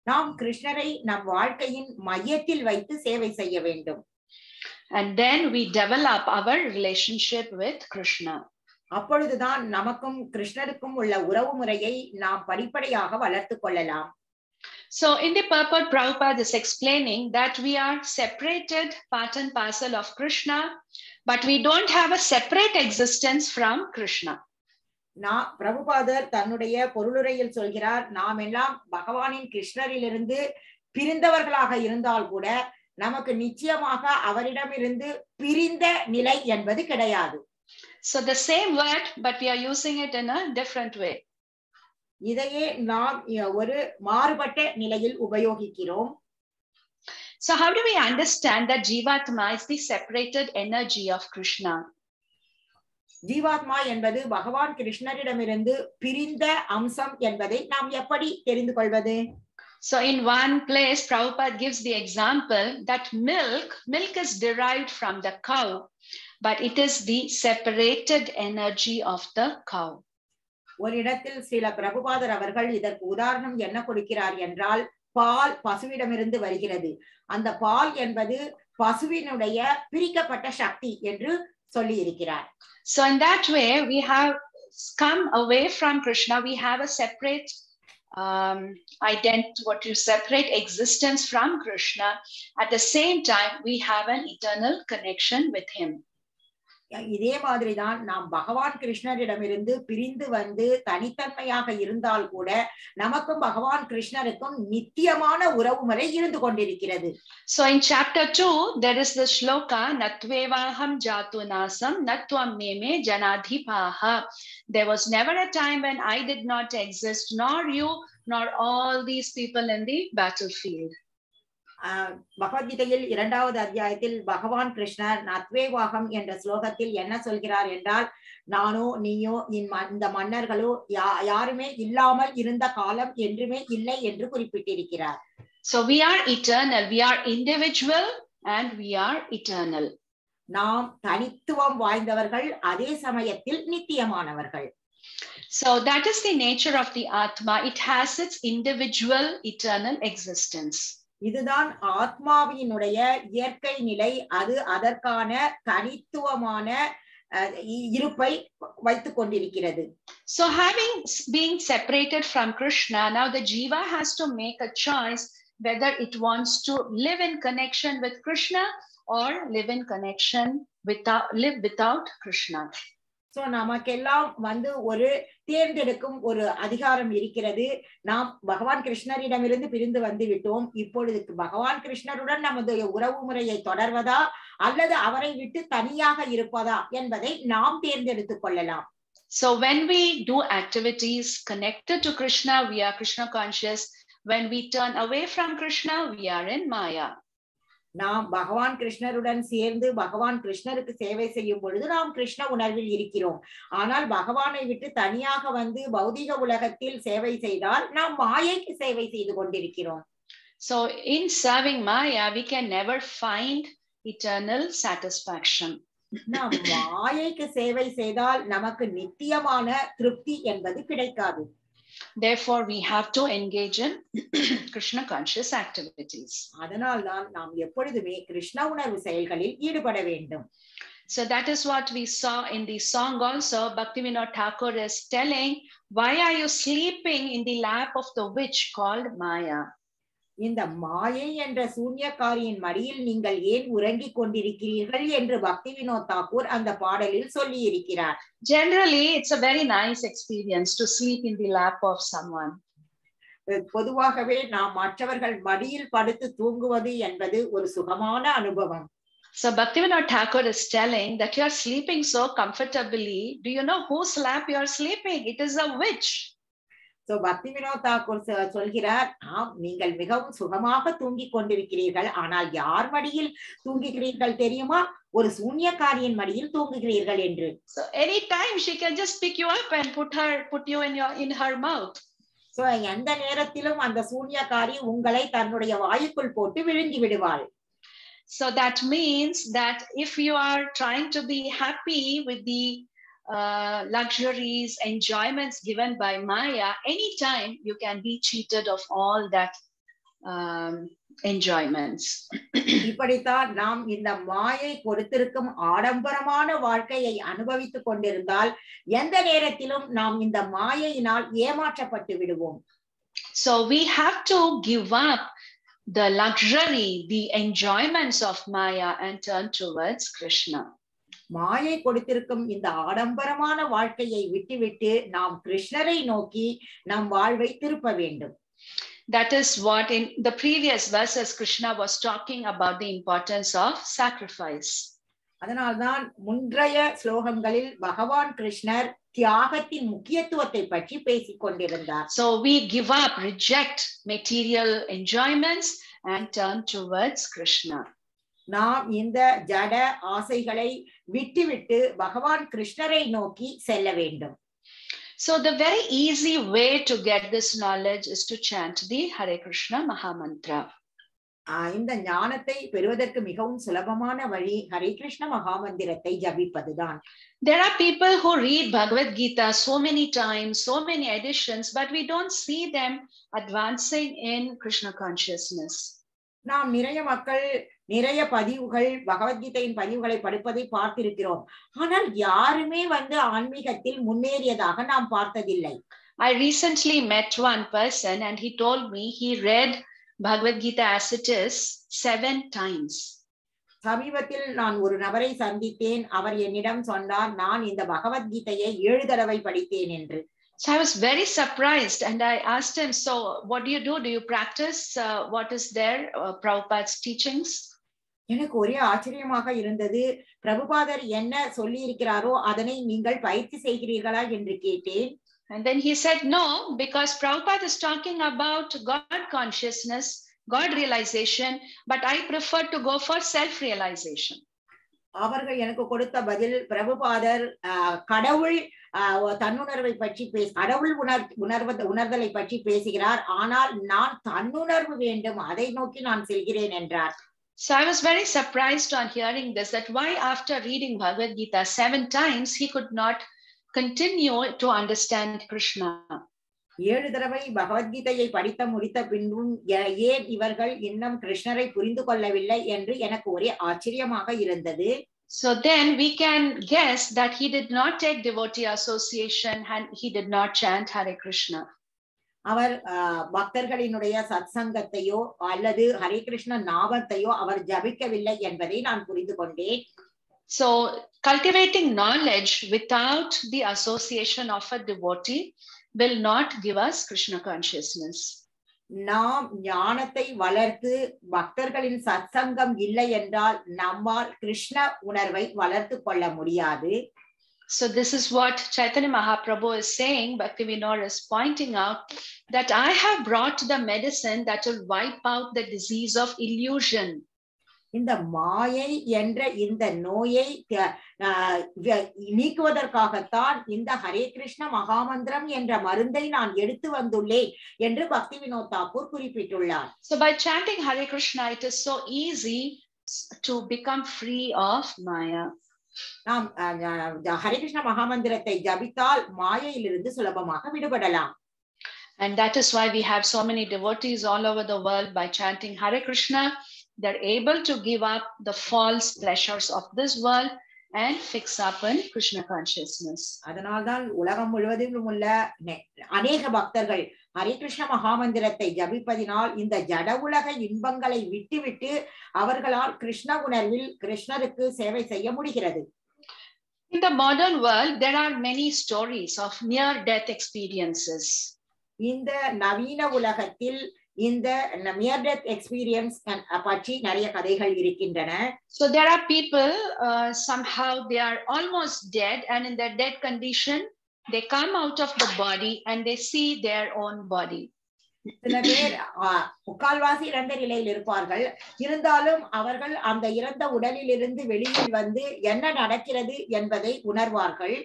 நாம் கிருஷ்ணரை நம் வாழ்க்கையின் மையத்தில் வைத்து சேவை செய்ய வேண்டும். And then we develop our relationship with Krishna. அப்பொழுதுதான் நமக்கும் கிருஷ்ணருக்கும் உள்ள உறவு முறையை நாம் படிப்படியாக வளர்த்து கொள்ளலாம். So in the purport, Prabhupada is explaining that we are separated part and parcel of Krishna, but we don't have a separate existence from Krishna. பிரபுபாதர் தன்னுடைய பொருளுரையில் சொல்கிறார், நாம் எல்லாம் பகவானின் கிருஷ்ணரிலிருந்து பிரிந்தவர்களாக இருந்தால் கூட நமக்கு நிச்சயமாக அவரிடமிருந்து பிரிந்த நிலை என்பது கிடையாது. So the same word, but we are using it in a different way. இதையே நாம் ஒரு மாறுபட்ட நிலையில் உபயோகிக்கிறோம். So how do we understand that Jivatma is the separated energy of Krishna? ஜீவாத்மா என்பது பகவான் கிருஷ்ணரிடமிருந்து பிரிந்த அம்சம் என்பதை நாம் எப்படி தெரிந்து கொள்வது? So in one place, Prabhupada gives the example that milk is derived from the cow, but it is the separated energy of the cow. ஒரு இடத்தில் சில பிரபுபாதர் அவர்கள் இதற்கு உதாரணம் என்ன கொடுக்கிறார் என்றால், பால் பசுவிடமிருந்து வருகிறது, அந்த பால் என்பது பசுவினுடைய பிரிக்கப்பட்ட சக்தி என்று சொல்லி இருக்கிறார். So in that way we have come away from Krishna. We have a separate separate existence from Krishna. At the same time we have an eternal connection with him. இதே மாதிரிதான் நாம் பகவான் கிருஷ்ணரிடமிருந்து பிரிந்து வந்து தனித்தன்மையாக இருந்தால் கூட நமக்கும் பகவான் கிருஷ்ணருக்கும் நித்தியமான உறவு முறை இருந்து கொண்டிருக்கிறது. So in chapter 2 there is the shloka natvevaham jatu nasam natvam meme janadhipaha. There was never a time when I did not exist, nor you nor all these people in the battlefield. பகவத்கீதையில் 2வது அத்தியாயத்தில் பகவான் கிருஷ்ணர் நத்வேவாகம் என்ற ஸ்லோகத்தில் என்ன சொல்கிறார் என்றால், நானோ நீயோ இந்த மன்னர்களோ யாருமே இல்லாமல் இருந்த காலம் என்றுமே இல்லை என்று குறிப்பிட்டிருக்கிறார். So we are eternal, we are individual and we are eternal. நாம் தனித்துவம் வாய்ந்தவர்கள், அதே சமயத்தில் நித்தியமானவர்கள். So that is the nature of the Atma. It has its individual eternal existence. இதுதான் ஆத்மாவினுடைய இயற்கை நிலை. அது அதற்கான தனித்துவமான இருப்பை வைத்துக் கொண்டிருக்கிறது. So being separated from Krishna, now the jiva has to make a choice whether it wants to live in connection with Krishna or live in connection live without Krishna. So நமக்கெல்லாம் ஒரு தேர்ந்தெடுக்கும் ஒரு அதிகாரம் இருக்கிறது. நாம் பகவான் கிருஷ்ணரிடமிருந்து பிரிந்து வந்து விட்டோம். இப்பொழுது பகவான் கிருஷ்ணருடன் நமது உறவு முறையை தொடர்வதா அல்லது அவரை விட்டு தனியாக இருப்பதா என்பதை நாம் தேர்ந்தெடுத்துக் கொள்ளலாம். So when we do activities connected to Krishna, we are Krishna conscious. When we turn away from Krishna, we are in Maya. நாம் பகவான் கிருஷ்ணருடன் சேர்ந்து பகவான் கிருஷ்ணருக்கு சேவை செய்யும் பொழுது நாம் கிருஷ்ண உணர்வில் இருக்கிறோம். ஆனால் பகவானை விட்டு தனியாக வந்து பௌதிக உலகத்தில் சேவை செய்தால் நாம் மாயைக்கு சேவை செய்து கொண்டிருக்கிறோம். So in serving Maya, we can never find eternal satisfaction. நாம் மாயைக்கு சேவை செய்தால் நமக்கு நித்தியமான திருப்தி என்பது கிடைக்காது. Therefore, we have to engage in Krishna conscious activities. அதனால்தான் நாம் எப்பொழுதுமே கிருஷ்ண உணர்வு செயல்களில் ஈடுபட வேண்டும். So that is what we saw in the song also. Bhaktivinoda Thakur is telling, why are you sleeping in the lap of the witch called Maya? இந்த மாயை என்ற சூன்யக்காரியின் மடியில் நீங்கள் ஏன் உறங்கிக் கொண்டிருக்கிறீர்கள் என்று பக்திவினோத் தாக்கூர் அந்த பாடலில் சொல்லி இருக்கிறார். Generally, it's a very nice experience to sleep in the lap of someone. பொதுவாகவே நாம் மற்றவர்கள் மடியில் படுத்து தூங்குவது என்பது ஒரு சுகமான அனுபவம். So Bhaktivinoda Thakur is telling that you are sleeping so comfortably. Do you know whose lap you are sleeping? It is a witch. So Bhaktivinod Thakur சொல்கிறார், நீங்கள் மிகவும் சுகமாக தூங்கிக் கொண்டிருக்கிறீர்கள், ஆனால் யார் மடியில் தூங்குகிறீர்கள் தெரியுமா? ஒரு சூன்யக்காரியின் மடியில் தூங்குகிறீர்கள் என்று. So anytime she can just pick you up and put you in her mouth. So எந்த நேரத்திலும் அந்த சூன்யக்காரி உங்களை தன்னுடைய வாயுக்குள் போட்டு விழுங்கி விடுவாள். So that means that if you are trying to be happy with the luxuries, enjoyments given by Maya, anytime you can be cheated of all that enjoyments. இப்படித்தான் நாம் இந்த மாயை கொடுத்திருக்கும் ஆடம்பரமான வாழ்க்கையை அனுபவித்துக் கொண்டிருந்தால் எந்த நேரத்திலும் நாம் இந்த மாயையினால் ஏமாற்றப்பட்டு விடுவோம். So we have to give up the luxury, the enjoyments of Maya and turn towards Krishna. மாயை கொடுத்திருக்கும் இந்த ஆடம்பரமான வாழ்க்கையை விட்டுவிட்டு நாம் கிருஷ்ணரை நோக்கி நம் வாழ்வை திருப்ப வேண்டும். That is what in the previous verses Krishna was talking about the importance of sacrifice. அதனால்தான் முந்தைய ஸ்லோகங்களில் பகவான் கிருஷ்ணர் தியாகத்தின் முக்கியத்துவத்தை பற்றி பேசிக் கொண்டிருந்தார். So we give up, reject material enjoyments and turn towards Krishna. நாம் இந்த ஜட ஆசைகளை விட்டுவிட்டு பகவான் கிருஷ்ணரை நோக்கி செல்ல வேண்டும். So the very easy way to get this knowledge is to chant the Hare Krishna Mahamantra. இந்த ஞானத்தை பெறுவதற்கு மிகவும் சுலபமான வழி Hare Krishna மகாமந்திரத்தை ஜபிப்பதுதான். There are people who read Bhagavad-Gita so many times, so many editions, but we don't see them advancing in Krishna consciousness. நாம் நிறைய மக்கள் நிறைய பதிவுகள் பகவத்கீதையின் பதிவுகளை படிப்பதை பார்த்திருக்கிறோம், ஆனால் யாருமே ஆன்மீகத்தில் முன்னேறியதாக நாம் பார்த்ததில்லை. I recently met one person and he told me he read Bhagavad-Gita as it is 7 times. சமீபத்தில் நான் ஒரு நபரை சந்தித்தேன். அவர் என்னிடம் சொன்னார், நான் இந்த பகவத்கீதையை 7 தடவை படித்தேன் என்று. So I was very surprised and I asked him, so what do you do? Do you practice what is there, Prabhupada's teachings? எனக்கு ஒரே ஆச்சரியமாக இருந்தது. பிரபுபாதர் என்ன சொல்லி இருக்கிறாரோ அதனை நீங்கள் பயிற்சி செய்கிறீர்களா என்று கேட்டேன். And then he said, no, because Prabhupada is talking about God consciousness, God realization, but I prefer to go for self-realization. அவர்கள் எனக்கு கொடுத்த பதில், பிரபுபாதர் கடவுள் தன்னுணர்வை பற்றி கடவுள் உணர்தலை பற்றி பேசுகிறார், ஆனால் நான் தன்னுணர்வு வேண்டும், அதை நோக்கி நான் செல்கிறேன் என்றார். So I was very surprised on hearing this, that why after reading Bhagavad-Gita 7 times, he could not continue to understand Krishna. 7 தடவை பகவத்கீதையை படித்த முடித்த பின்பும் ஏன் இவர்கள் இன்னும் கிருஷ்ணரை புரிந்து கொள்ளவில்லை என்று எனக்கு ஒரே ஆச்சரியமாக இருந்தது. So then we can guess that he did not take devotee association and he did not chant Hare Krishna. அவர் பக்தர்களினுடைய சத்சங்கத்தையோ அல்லது ஹரே கிருஷ்ண நாமத்தையோ அவர் ஜபிக்கவில்லை என்பதை நான் புரிந்து கொண்டேன். So cultivating knowledge without the association of a devotee will not give us Krishna consciousness. நாம் ஞானத்தை வளர்த்து பக்தர்களின் சத்சங்கம் இல்லை என்றால் நம்மால் கிருஷ்ண உணர்வை வளர்த்து கொள்ள முடியாது. So this is what Chaitanya Mahaprabhu is saying. Bhaktivinoda is pointing out that I have brought the medicine that will wipe out the disease of illusion. இந்த மாயை என்ற இந்த நோயை நீக்குவதற்காகத்தான் இந்த ஹரே கிருஷ்ண மகாமந்திரம் என்ற மருந்தை நான் எடுத்து வந்துள்ளேன் என்று பக்திவினோத் தாக்கூர் குறிப்பிட்டுள்ளார். So by chanting Hare Krishna, it is so easy to become free of Maya. நாம் ஹரே கிருஷ்ண மகாமந்திரத்தை ஜபித்தால் மாயையிலிருந்து சுலபமாக விடுபடலாம். And that is why we have so many devotees all over the world. By chanting Hare Krishna, they're able to give up the false pleasures of this world and fix up in Krishna consciousness. அதனால்தான் உலகம் முழுவதிலும் உள்ள அநேக பக்தர்கள் ஹரே கிருஷ்ண மகாமந்திரத்தை ஜபிப்பதினால் இந்த ஜட உலக இன்பங்களை விட்டுவிட்டு அவர்களால் கிருஷ்ண உணர்வில் கிருஷ்ணருக்கு சேவை செய்ய முடிகிறது. In the modern world, there are many stories of near-death experiences. இந்த நவீன உலகத்தில் இந்த near death experience பற்றி நிறைய கதைகள் இருக்கின்றன. So there are people somehow they are almost dead, and in their dead condition they come out of the body and they see their own body. சில பேர் முக்கால்வாசி இறந்த நிலையில் இருப்பார்கள், இருந்தாலும் அவர்கள் அந்த இறந்த உடலில் இருந்து வெளியில் வந்து என்ன நடக்கிறது என்பதை உணர்வார்கள்.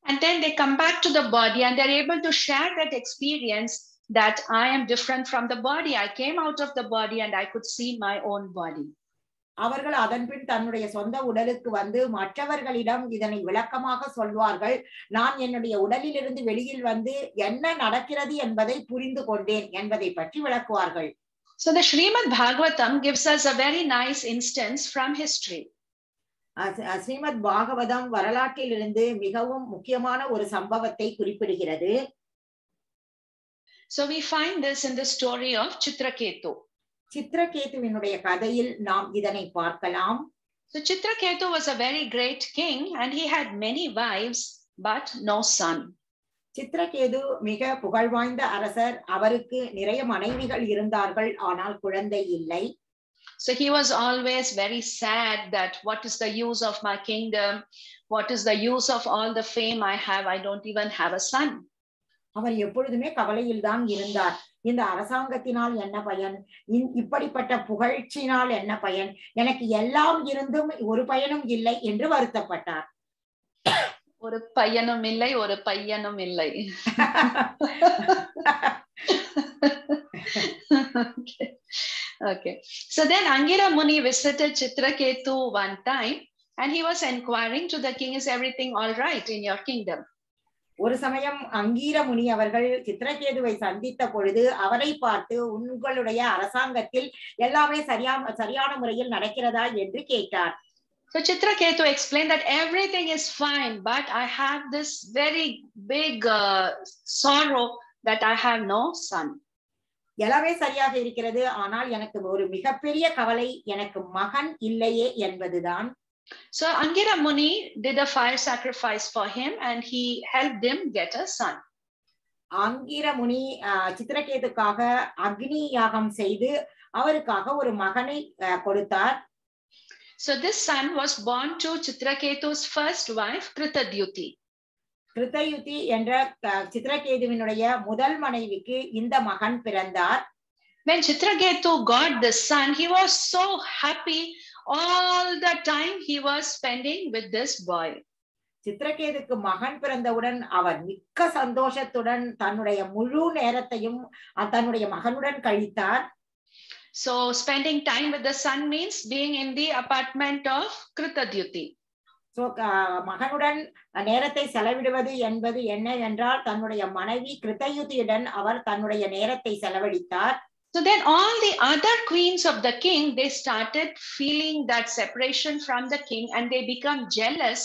And then they come back to the body and they're able to share that experience that I am different from the body. I came out of the body and I could see my own body. அவர்கள் அதன் பின் தன்னுடைய சொந்த உடலுக்கு வந்து மற்றவர்களிடம் இதனை விளக்கமாக சொல்வார்கள். நான் என்னுடைய உடலில் இருந்து வெளியில் வந்து என்ன நடக்கிறது என்பதை புரிந்து கொண்டேன் என்பதை பற்றி விளக்குவார்கள். So the Srimad Bhagavatam gives us a very nice instance from history. Srimad Bhagavatam வரலாற்றிலிருந்து மிகவும் முக்கியமான ஒரு சம்பவத்தை குறிப்பிடுகிறது. So we find this in the story of Chitraketu. சித்ரகேதுவினுடைய கதையில் நாம் இதனை பார்க்கலாம். So Chitraketu was a very great king and he had many wives but no son. Chitraketu மிக புகழ்வாய்ந்த அரசர், அவருக்கு நிறைய மனைவிகள் இருந்தார்கள், ஆனால் குழந்தை இல்லை. So he was always very sad that what is the use of my kingdom? What is the use of all the fame I have? I don't even have a son. அவர் எப்பொழுதுமே கவலையில் தான் இருந்தார். இந்த அரசாங்கத்தினால் என்ன பயன்? இப்படிப்பட்ட புகழ்ச்சினால் என்ன பயன்? எனக்கு எல்லாம் இருந்தும் ஒரு பயனும் இல்லை என்று வருத்தப்பட்டார். ஒரு பையனும் இல்லை, ஒரு பையனும் இல்லை. Okay. So then Angira Muni visited Chitraketu one time and he was inquiring to the king, is everything all right in your kingdom? ஒரு சமயம் அங்கீர முனி அவர்கள் சித்ரகேதுவை சந்தித்த பொழுது அவரை பார்த்து, உங்களுடைய அரசாங்கத்தில் எல்லாமே சரியான முறையில் நடக்கிறதா என்று கேட்டார். So Chitraketu explained that everything is fine, but I have this very big sorrow that I have no son. எல்லாமே சரியாக இருக்கிறது, ஆனால் எனக்கு ஒரு மிகப்பெரிய கவலை, எனக்கு மகன் இல்லையே என்பதுதான். So Angira Muni did a fire sacrifice for him and he helped him get a son. அங்கீர முனி சித்ரகேதுக்காக அக்னி யாகம் செய்து அவருக்காக ஒரு மகனை கொடுத்தார். So this son was born to Chitraketu's first wife, Kritadyuti. கிருத்தயுதி என்ற சித்ரகேதுவினுடைய முதல் மனைவிக்கு இந்த மகன் பிறந்தார். When Chitraketu got this son, he was so happy. All the time he was spending with this boy. சித்ரகேதுக்கு மகன் பிறந்தவுடன் அவர் மிக்க சந்தோஷத்துடன் தன்னுடைய முழு நேரத்தையும் தன்னுடைய மகனுடன் கழித்தார். So spending time with the son means being in the apartment of Kritadyuti. So மகனுடன் நேரத்தை செலவிடுவது என்பது என்ன என்றால் தன்னுடைய மனைவி கிருத்தயுதியுடன் அவர் தன்னுடைய நேரத்தை செலவழித்தார். So then all the other queens of the king, they started feeling that separation from the king and they become jealous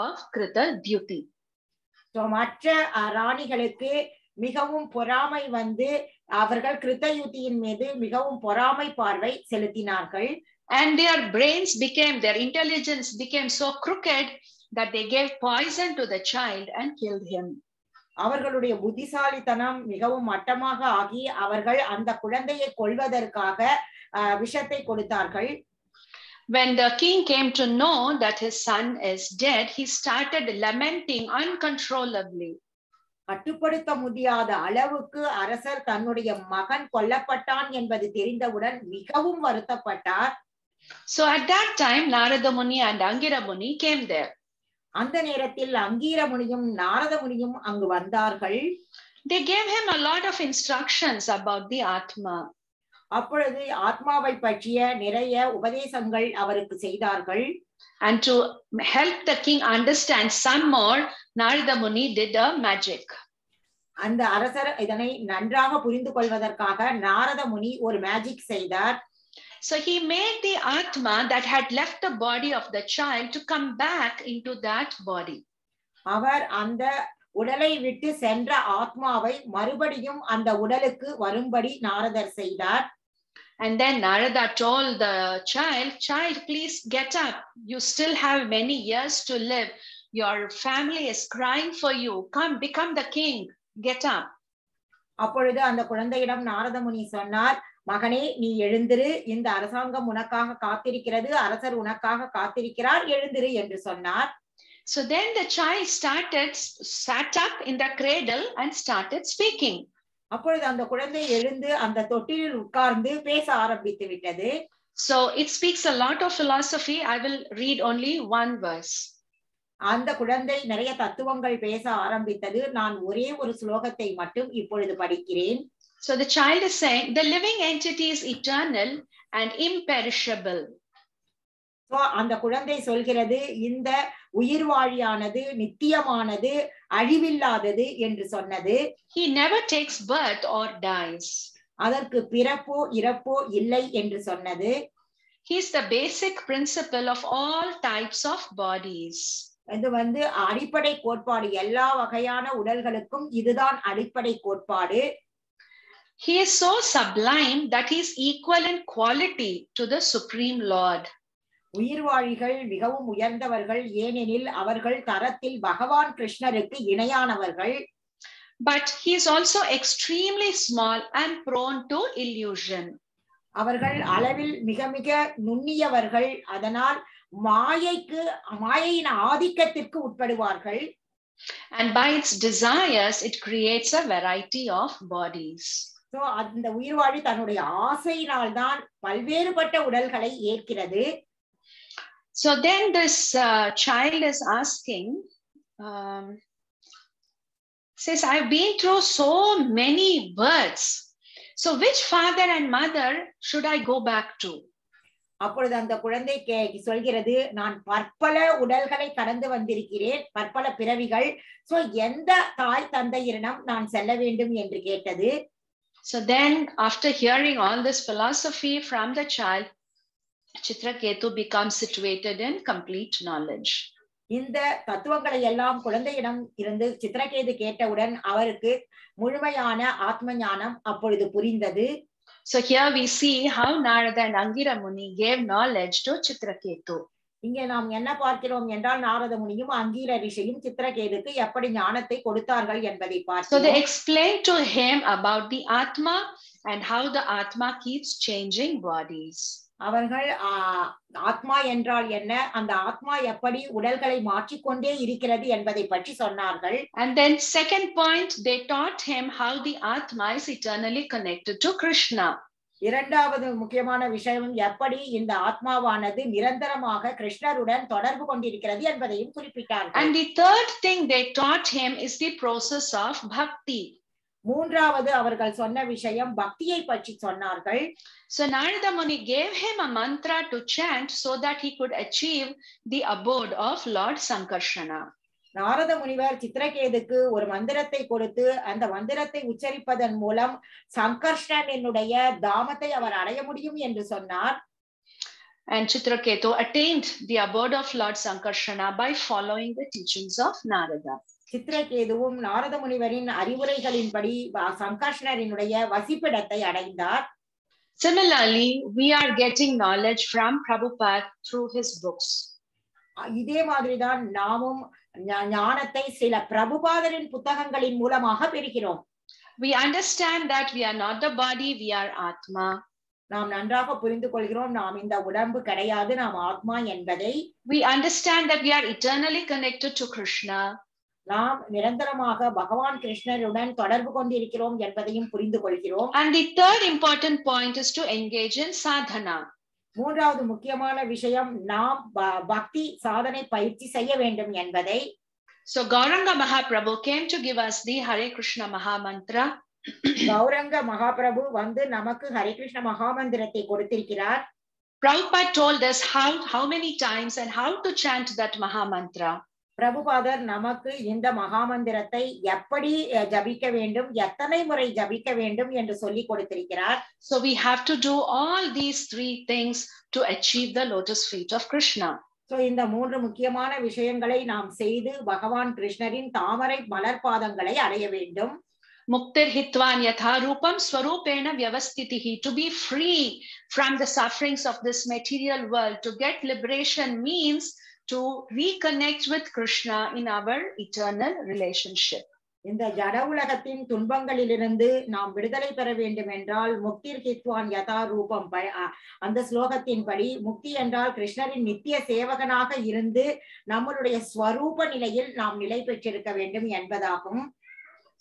of Kritadyuti. So மற்ற ராணிகளுக்கு மிகவும் பொறாமை வந்து அவர்கள் கிருத்தயுதியின் மீது மிகவும் பொறாமை பார்வை செலுத்தினார்கள். And their brains became, their intelligence became so crooked that they gave poison to the child and killed him. அவர்களுடைய புத்திசாலித்தனம் மிகவும் மட்டமாக ஆகி அவர்கள் அந்த குழந்தையை கொல்வதற்காக விஷத்தை கொடுத்தார்கள். When the king came to know that his son is dead, he started lamenting uncontrollably. கட்டுப்படுத்த முடியாத அளவுக்கு அரசர் தன்னுடைய மகன் கொல்லப்பட்டான் என்பது தெரிந்தவுடன் மிகவும் வருத்தப்பட்டார். So at that time, Narada Muni and Angira Muni came there. அந்த நேரத்தில் அங்கீர முனியும் நாரத முனியும் அங்கு வந்தார்கள். They gave him a lot of instructions about the Atma. அப்பொழுது ஆத்மாவை பற்றிய நிறைய உபதேசங்கள் அவருக்கு செய்தார்கள். And to help the king understand some more, Narada Muni did a magic. அந்த அரசர் இதனை நன்றாக புரிந்து கொள்வதற்காக நாரத முனி ஒரு மேஜிக் செய்தார். So he made the Atma that had left the body of the child to come back into that body. அவர் அந்த உடலை விட்டு சென்ற ஆத்மாவை மறுபடியும் அந்த உடலுக்கு வரும்படி நாரதர் செய்தார். And then Narada told the child, please get up. You still have many years to live. Your family is crying for you. Come, become the king. Get up. அப்பொழுது அந்த குழந்தையிடம் நாரத முனி சொன்னார், மகனே நீ எழுந்திரு, இந்த அரசாங்கம் உனக்காக காத்திருக்கிறது, அரசர் உனக்காக காத்திருக்கிறார், எழுந்திரு என்று சொன்னார். So then the child sat up in the cradle and started speaking. அப்பொழுது அந்த குழந்தை எழுந்து அந்த தொட்டிலில் உட்கார்ந்து பேச ஆரம்பித்து விட்டது. So it speaks a lot of philosophy. I will read only one verse. அந்த குழந்தை நிறைய தத்துவங்கள் பேச ஆரம்பித்தது. நான் ஒரே ஒரு ஸ்லோகத்தை மட்டும் இப்பொழுது படிக்கிறேன். So the child is saying, the living entity is eternal and imperishable. So அந்த குழந்தை சொல்கிறது, இந்த உயிர்வாழியானது நித்தியமானது, அழிவில்லாதது என்று சொன்னது. He never takes birth or dies. அதற்கு பிறப்போ இறப்போ இல்லை என்று சொன்னது. He is the basic principle of all types of bodies. இது அடிப்படை கோட்பாடு, எல்லா வகையான உடல்களுக்கும் இதுதான் அடிப்படை கோட்பாடு. He is so sublime that he is equal in quality to the Supreme Lord. உயிர்வாழிகள் மிகவும் உயர்ந்தவர்கள், ஏனெனில் அவர்கள் தரத்தில் பகவான் கிருஷ்ணருக்கு இணையானவர்கள். But he is also extremely small and prone to illusion. அவர்கள் அளவில் மிக மிக நுண்ணியவர்கள், அதனால் மாயையின் ஆதிக்கத்திற்கு உட்படுவார்கள். And by its desires it creates a variety of bodies. So அந்த உயிர்வாழி தன்னுடைய ஆசையினால் தான் பல்வேறுபட்ட உடல்களை ஏற்கிறது. So then this child is asking, says, I've been through so many births. So which father and mother should I go back to? அப்பொழுது அந்த குழந்தை சொல்கிறது, நான் பற்பல உடல்களை கடந்து வந்திருக்கிறேன், பற்பல பிறவிகள். சோ எந்த தாய் தந்தையிடம் நான் செல்ல வேண்டும் என்று கேட்டது. So then after hearing all this philosophy from the child, Chitraketu becomes situated in complete knowledge. இந்த தத்துவங்களை எல்லாம் குழந்தையிடம் இருந்து சித்ரகேது கேட்டவுடன் அவருக்கு முழுமையான ஆத்ம ஞானம் அப்பொழுது புரிந்தது. So here we see how Narada and Angira Muni gave knowledge to Chitraketu. இங்கே நாம் என்ன பார்க்கிறோம் என்றால், நாரத முனியும் அங்கீர ரிஷியும் சித்ரகேதுக்கு எப்படி ஞானத்தை கொடுத்தார்கள் என்பதை பார்க்கிறோம். So they explained to him about the Atma and how the Atma keeps changing bodies. அவர்கள் ஆத்மா என்றால் என்ன, அந்த ஆத்மா எப்படி உடல்களை மாற்றிக்கொண்டே இருக்கிறது என்பதை பற்றி சொன்னார்கள். And then second point, they taught him how the Atma is eternally connected to Krishna. இரண்டாவது முக்கியமான விஷயம், எப்படி இந்த ஆத்மாவானது நிரந்தரமாக கிருஷ்ணருடன் தொடர்பு கொண்டிருக்கிறது என்பதையும் குறிப்பிட்டார்கள். And the third thing they taught him is the process of bhakti. மூன்றாவது அவர்கள் சொன்ன விஷயம் பக்தியை பற்றி சொன்னார்கள். So Narada Muni gave him a mantra to chant so that he could achieve the abode of Lord Sankarsana. Narada முனிவர் சித்ரகேதுக்கு ஒரு மந்திரத்தை கொடுத்து அந்த மந்திரத்தை உச்சரிப்பதன் மூலம் சங்கர்ஷனுடைய தாமத்தை அவர் அடைய முடியும் என்று சொன்னார். And Chitraketu attained the abode of Lord Sankarsana by following the teachings of Narada. சித்ரகேதுவும் Narada முனிவரின் அறிவுரைகளின்படி சங்கர்ஷனரினுடைய வசிப்பிடத்தை அடைந்தார். Similarly, we are getting knowledge from Prabhupada through his books. இதே மாதிரிதான் நாமும் ஞானத்தை சில பிரபுபாதரின் புத்தகங்களின் மூலமாக பெறுகிறோம். We understand that we are not the body, we are Atma. நாம் நன்றாக புரிந்து கொள்கிறோம், நாம் இந்த உடம்பு கிடையாது, நாம் ஆத்மா என்பதை. We understand that we are eternally connected to Krishna. நாம் நிரந்தரமாக பகவான் கிருஷ்ணருடன் தொடர்பு கொண்டிருக்கிறோம் என்பதையும் புரிந்து கொள்கிறோம். And the third important point is to engage in sadhana. மூன்றாவது முக்கியமான விஷயம், நாம் பக்தி சாதனை பயிற்சி செய்ய வேண்டும் என்பதை. So Gauranga Mahaprabhu came to give us the Hare Krishna Maha Mantra. Gauranga Mahaprabhu நமக்கு ஹரே கிருஷ்ண மகாமந்திரத்தை கொடுத்திருக்கிறார். Prabhupada told us how many times and how to chant that Maha Mantra. பிரபுபாதர் நமக்கு இந்த மகாமந்திரத்தை எப்படி ஜபிக்க வேண்டும், எத்தனை முறை ஜபிக்க வேண்டும் என்று சொல்லி கொடுத்திருக்கிறார். So we have to do all these three things to achieve the lotus feet of Krishna. So இந்த மூன்று முக்கியமான விஷயங்களை நாம் செய்து பகவான் கிருஷ்ணரின் தாமரை மலர் பாதங்களை அடைய வேண்டும். Muktir hitvan yatha rupam swarupena vyavastitihi. To be free from the sufferings of this material world, to get liberation means to reconnect with Krishna in our eternal relationship. இந்த ஜட உலகத்தின் துன்பங்களிலிருந்து நாம் விடுதலை பெற வேண்டும் என்றால் முக்திர் ஹித்வான் யதா ரூபம், அந்த ஸ்லோகத்தின்படி முக்தி என்றால் கிருஷ்ணரின் நித்திய சேவகனாக இருந்து நம்மளுடைய ஸ்வரூப நிலையில் நாம் நிலை பெற்றிருக்க வேண்டும் என்பதாகும்.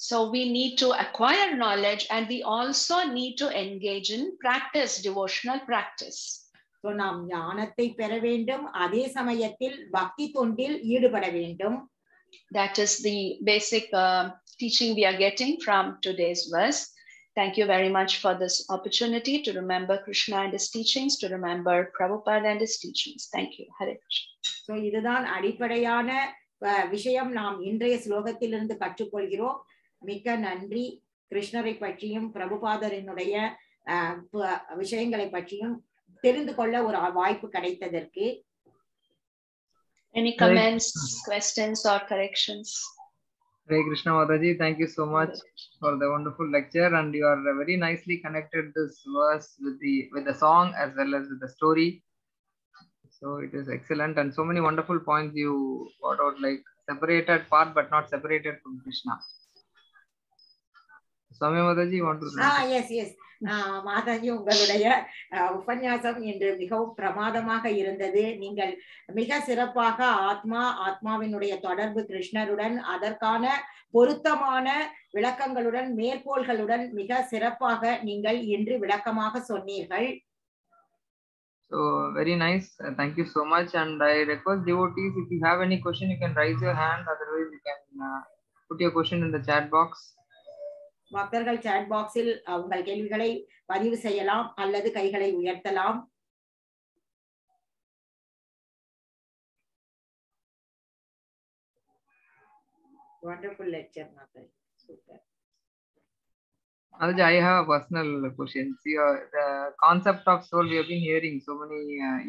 So we need to acquire knowledge and we also need to engage in practice, devotional practice. So நாம் ஞானத்தை பெற வேண்டும், அதே சமயத்தில் பக்தி தொண்டில் ஈடுபட வேண்டும். That is the basic teaching we are getting from today's verse. Thank you very much for this opportunity to remember Krishna and his teachings, to remember Prabhupada and his teachings. Thank you. Hare Krishna. So இதுதான் அடிப்படையான விஷயம் நாம் இன்றைய ஸ்லோகத்திலிருந்து கற்றுக்கொள்கிறோம். மிக்க நன்றி. கிருஷ்ணரை பற்றியும் பிரபுபாதரினுடைய விஷயங்களை பற்றியும் தெரிந்து கொள்ள ஒரு வாய்ப்பு கிடைத்ததற்கு. Any comments, questions or corrections? Hare Krishna Mataji, thank you so much for the wonderful lecture, and you are very nicely connected this verse with the song as well as with the story. So it is excellent, and so many wonderful points you brought out, like separated part but not separated from Krishna. Swami Mataji, you want to say? Yes. Mataji, உங்களுடைய உபன்யாசம் இன்று மிகவும் பிரமாதமாக இருந்தது. நீங்கள் மிக சிறப்பாக ஆத்மாவினுடைய தொடர்பு கிருஷ்ணருடன், அதற்கான பொருத்தமான விளக்கங்களுடன், மேற்கோள்களுடன் மிக சிறப்பாக நீங்கள் இன்று விளக்கமாக சொன்னீர்கள். So very nice. Thank you so much. And I request devotees, if you have any question, you can raise your hand. Otherwise, you can put your question in the chat box. பக்தர்கள் chat பாக்ஸில் உங்கள் கேள்விகளை பதிவு செய்யலாம் அல்லது கைகளை உயர்த்தலாம். Wonderful lecture, Mataji. Super. Mataji, I have a personal question. See, the concept of soul we have been hearing so many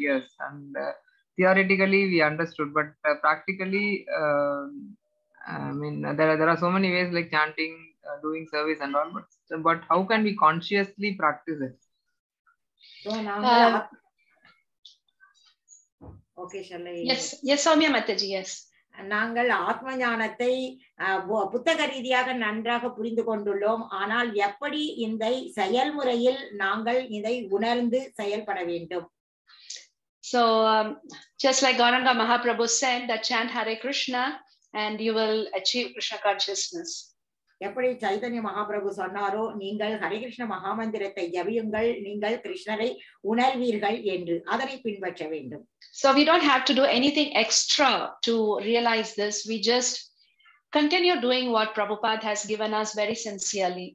years, and theoretically we understood, but practically, I mean, there are so many ways like chanting, doing service and all, but how can we consciously practice it? So now, okay, shall I? Yes, Soumya Mataji, yes. நாங்கள் ஆத்ம ஞானத்தை புத்தக ரீதியாக நன்றாக புரிந்து கொண்டுள்ளோம். ஆனால் எப்படி இந்த செயல்முறையில் நாங்கள் இதை உணர்ந்து செயல்பட வேண்டும்? So just like Gauranga Mahaprabhu said, that chant Hare Krishna and you will achieve Krishna consciousness. எப்படி சைதன்ய மகாபிரபு சொன்னாரோ, நீங்கள் ஹரே கிருஷ்ண மகாமந்திரத்தை ஜபியுங்கள், நீங்கள் கிருஷ்ணரை உணர்வீர்கள் என்று, அதனை பின்பற்ற வேண்டும். So we don't have to do anything extra to realize this. We just continue doing what Prabhupada has given us very sincerely.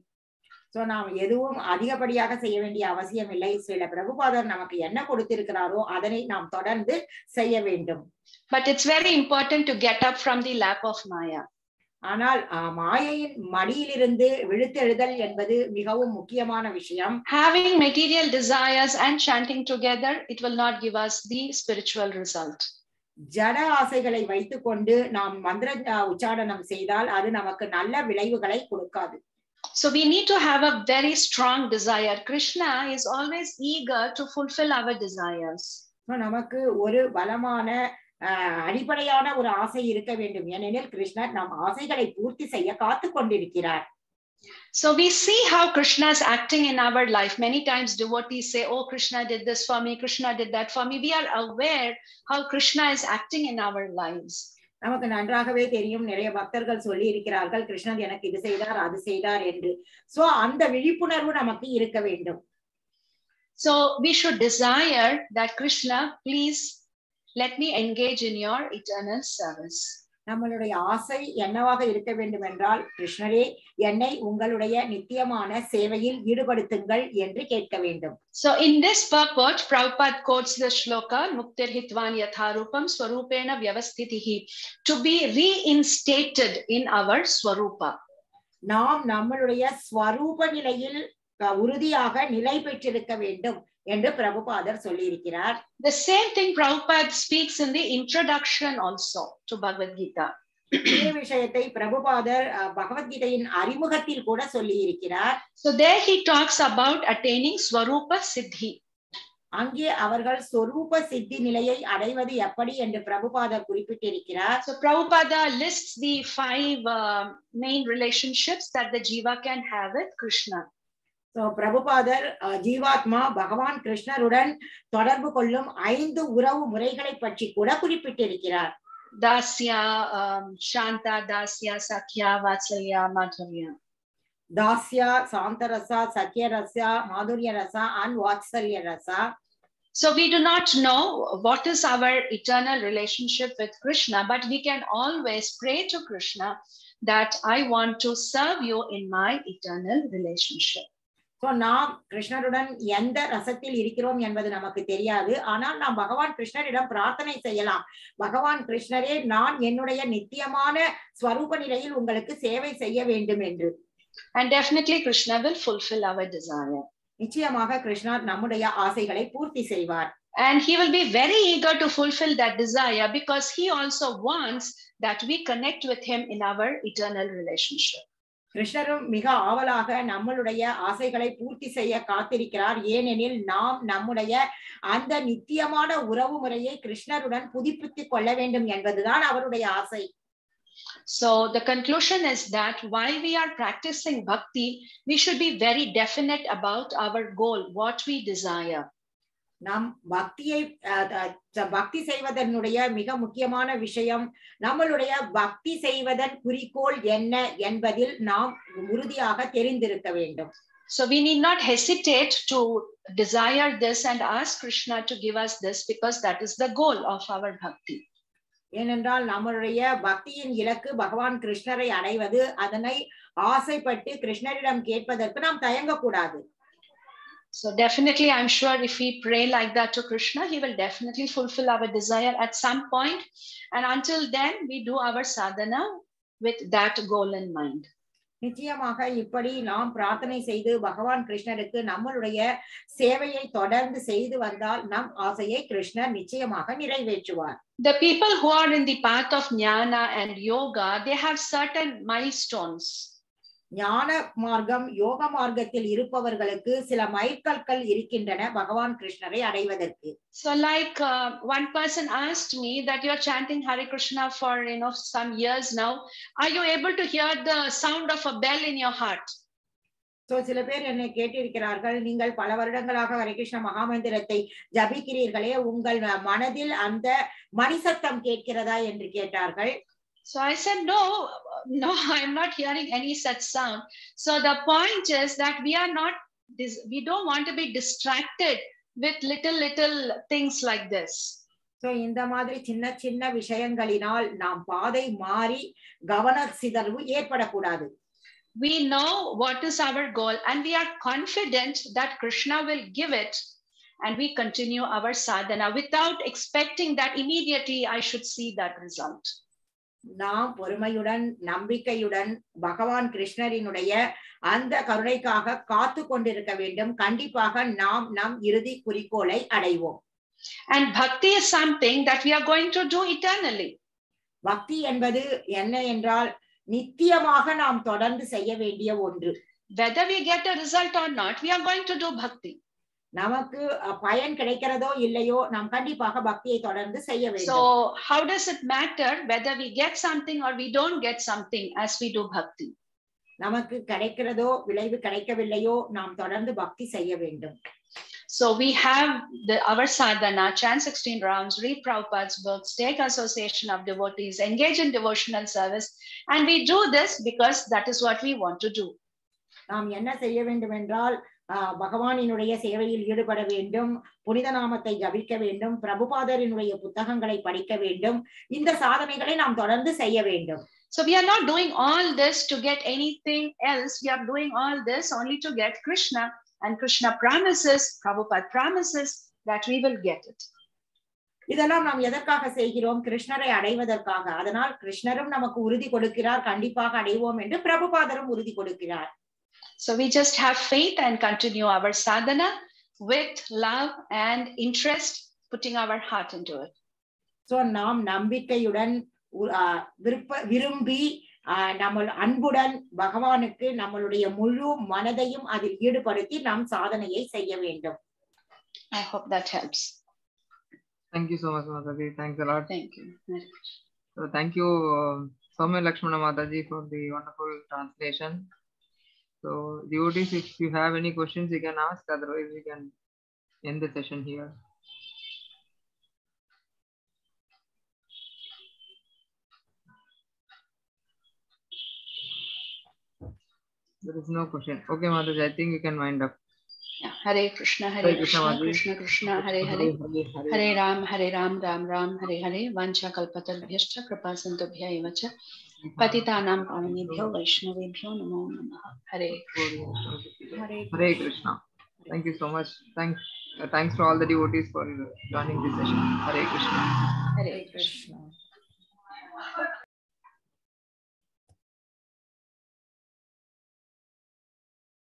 So நாம் எதுவும் அதிகப்படியாக செய்ய வேண்டிய அவசியம் இல்லை. சில பிரபுபாதர் நமக்கு என்ன கொடுத்திருக்கிறாரோ அதனை நாம் தொடர்ந்து செய்ய வேண்டும். But it's very important to get up from the lap of Maya. ஆனால் மாயையின் மடியிலிருந்து விழுத்தெழுதல் என்பது மிகவும் முக்கியமான விஷயம். Having material desires and chanting together, it will not give us the spiritual result. ஜட ஆசைகளை வைத்துக்கொண்டு நாம் மந்திர உச்சாரணம் செய்தால் அது நமக்கு நல்ல விளைவுகளை கொடுக்காது. So we need to have a very strong desire. Krishna is always eager to fulfill our desires. நமக்கு ஒரு பலமான அடிப்படையான ஒரு ஆசை இருக்க வேண்டும். ஏனெனில் கிருஷ்ணர் நம் ஆசைகளை பூர்த்தி செய்ய காத்து கொண்டிருக்கிறார். So we see how Krishna is acting in our life. Many times devotees say, oh, Krishna did this for me, Krishna did that for me. We are aware how Krishna is acting in our lives. நமக்கு நன்றாகவே தெரியும், நிறைய பக்தர்கள் சொல்லி இருக்கிறார்கள், கிருஷ்ணர் எனக்கு இது செய்தார் அது செய்தார் என்று. சோ அந்த விழிப்புணர்வு நமக்கு இருக்க வேண்டும். So we should desire that Krishna, please let me engage in your eternal service. நம்மளுடைய ஆசை என்னவாக இருக்க வேண்டும் என்றால், கிருஷ்ணரே என்னை உங்களுடைய நித்தியமான சேவையில் ஈடுபடுத்துங்கள் என்று கேட்க வேண்டும். So in this purport, Prabhupada quotes the shloka Muktir Hitvan Yatharupam Swarupena Vyavasthitihi, to be reinstated in our Swarupa. நாம் நம்மளுடைய ஸ்வரூப நிலையில் உறுதியாக நிலை பெற்றிருக்க வேண்டும் என்று பிரபுபாதர் சொல்லியிருக்கிறார். The same thing Prabhupada speaks in the introduction also to Bhagavad-Gita. இதே விஷயத்தை பிரபுபாதர் பகவத்கீதையின் அறிமுகத்தில் கூட சொல்லி இருக்கிறார். So there he talks about attaining Swarupa Siddhi. அங்கே அவர்கள் ஸ்வரூப சித்தி நிலையை அடைவது எப்படி என்று பிரபுபாதர் குறிப்பிட்டிருக்கிறார். So Prabhupada lists the 5 main relationships that the jiva can have with Krishna. So பிரபுபாதர் ஜீவாத்மா பகவான் கிருஷ்ணருடன் தொடர்பு கொள்ளும் 5 உறவு முறைகளை பற்றி கூட குறிப்பிட்டிருக்கிறார். Dasya, Shanta, Dasya, Sakhya, Vatsalya, Madhurya. Dasya, Santarasa, Sakhya Rasa, Madhurya Rasa and Vatsalya Rasa. So we do not know what is our eternal relationship with Krishna, but we can always pray to Krishna that I want to serve you in my eternal relationship. So நாம் கிருஷ்ணருடன் எந்த ரசத்தில் இருக்கிறோம் என்பது நமக்கு தெரியாது. ஆனால் நாம் பகவான் கிருஷ்ணரிடம் பிரார்த்தனை செய்யலாம். பகவான் கிருஷ்ணரே, நான் என்னுடைய நித்தியமான ஸ்வரூப நிலையில் உங்களுக்கு சேவை செய்ய வேண்டும் என்று. And definitely Krishna will fulfill our desire. நிச்சயமாக கிருஷ்ணர் நம்முடைய ஆசைகளை பூர்த்தி செய்வார். And he will be very eager to fulfill that desire because he also wants that we connect with him in our eternal relationship. கிருஷ்ணரும் மிக ஆவலாக நம்மளுடைய ஆசைகளை பூர்த்தி செய்ய காத்திருக்கிறார். ஏனெனில் நாம் நம்முடைய அந்த நித்தியமான உறவு முறையை கிருஷ்ணருடன் புதுப்பித்துக் கொள்ள வேண்டும் என்பதுதான் அவருடைய ஆசை. So the conclusion is that while we are practicing bhakti, we should be very definite about our goal, what we desire. நாம் பக்தி செய்வதனுடைய மிக முக்கியமான விஷயம் நம்மளுடைய பக்தி செய்வதன் குறிக்கோள் என்ன என்பதில் நாம் உறுதியாக தெரிந்திருக்க வேண்டும். So we need not hesitate to desire this and ask Krishna to give us this because that is the goal of our bhakti. ஏனென்றால் நம்மளுடைய பக்தியின் இலக்கு பகவான் கிருஷ்ணரை அடைவது. அதனை ஆசைப்பட்டு கிருஷ்ணரிடம் கேட்பதற்கு நாம் தயங்கக்கூடாது. So definitely, I'm sure if we pray like that to Krishna, he will definitely fulfill our desire at some point. And until then, we do our sadhana with that goal in mind. நிச்சயமாக இப்படி நாம் பிரார்த்தனை செய்து பகவான் கிருஷ்ணருக்கு நம்மளுடைய சேவையை தொடர்ந்து செய்து வந்தால் நம் ஆசையை கிருஷ்ணர் நிச்சயமாக நிறைவேற்றுவார். The people who are in the path of jnana and yoga, they have certain milestones. ஞான மார்க்கம் யோக மார்க்கத்தில் இருப்பவர்களுக்கு சில மைல்கற்கள் இருக்கின்றன பகவான் கிருஷ்ணரை அடைவதற்கு. So like one person asked me that you are chanting Hare Krishna for some years now, are you able to hear the sound of a bell in your heart? So சில பேர் என்னை கேட்டிருக்கிறார்கள், நீங்கள் பல வருடங்களாக ஹரே கிருஷ்ண மகாமந்திரத்தை ஜபிக்கிறீர்களே, உங்கள் மனதில் அந்த மணி சத்தம் கேட்கிறதா என்று கேட்டார்கள். So I said, no, I'm not hearing any such sound. So the point is that we don't want to be distracted with little things like this. So இந்த மாதிரி சின்ன சின்ன விஷயங்களினால் நாம் பாதை மாறி கவன சிதறவு ஏற்படக்கூடாது. We know what is our goal and we are confident that Krishna will give it, and we continue our sadhana without expecting that immediately I should see that result. நாம் பொறுமையுடன் நம்பிக்கையுடன் பகவான் கிருஷ்ணரினுடைய அந்த கருணைக்காக காத்து கொண்டிருக்க வேண்டும். கண்டிப்பாக நாம் நம் இறுதி குறிக்கோளை அடைவோம். And bhakti is something that we are going to do eternally. பக்தி என்பது என்ன என்றால் நித்தியமாக நாம் தொடர்ந்து செய்ய வேண்டிய ஒன்று. Whether we get a result or not, we are going to do bhakti. நமக்கு பயன் கிடைக்கிறதோ இல்லையோ நாம் கண்டிப்பாக பக்தியை தொடர்ந்து செய்ய வேண்டும். So how does it matter whether we get something or we don't get something as we do bhakti? நமக்கு கிடைக்கிறதோ விளைவு கிடைக்கவில்லையோ நாம் தொடர்ந்து பக்தி செய்ய வேண்டும். So we have our sadhana, chant 16 rounds, read Prabhupada's books, take association of devotees, engage in devotional service, and we do this because that is what we want to do. நாம் என்ன செய்ய வேண்டும் என்றால் பகவானினுடைய சேவையில் ஈடுபட வேண்டும், புனித நாமத்தை ஜபிக்க வேண்டும், பிரபுபாதரினுடைய புத்தகங்களை படிக்க வேண்டும். இந்த சாதனைகளை நாம் தொடர்ந்து செய்ய வேண்டும். So we are not doing all this to get anything else. We are doing all this only to get Krishna, and Krishna promises, Prabhupada promises that we will get it. இதெல்லாம் நாம் எதற்காக செய்கிறோம்? கிருஷ்ணரை அடைவதற்காக. அதனால் கிருஷ்ணரும் நமக்கு உறுதி கொடுக்கிறார், கண்டிப்பாக அடைவோம் என்று பிரபுபாதரும் உறுதி கொடுக்கிறார். So we just have faith and continue our sadhana with love and interest, putting our heart into it. So நாம் நம்பிக்கையுடன் விரும்பி நம்ம அன்புடன் பகவானுக்கு நம்மளுடைய முழு மனதையும் அதில் ஈடுபடுத்தி நாம் சாதனையை செய்ய வேண்டும். I hope that helps. Thank you so much, Mataji. Thanks a lot. Thank you. So thank you, Soumya Lakshmana Mataji, for the wonderful translation. So devotees, if you have any questions, you can ask. Otherwise, we can end the session here. There is no question. Okay, Mataji, I think you can wind up. Yeah. Hare Krishna, Hare Krishna, Krishna Krishna, Hare Hare, Hare Ram, Ram Ram, Hare Hare. Vancha kalpatarubhyascha kripa sindubhya eva cha patitanam pavanebhyo vaishnavebhyo namo namaha. Hare Hare Krishna. Thank you so much. Thanks to all the devotees for joining this session. Hare Krishna. Hare Krishna.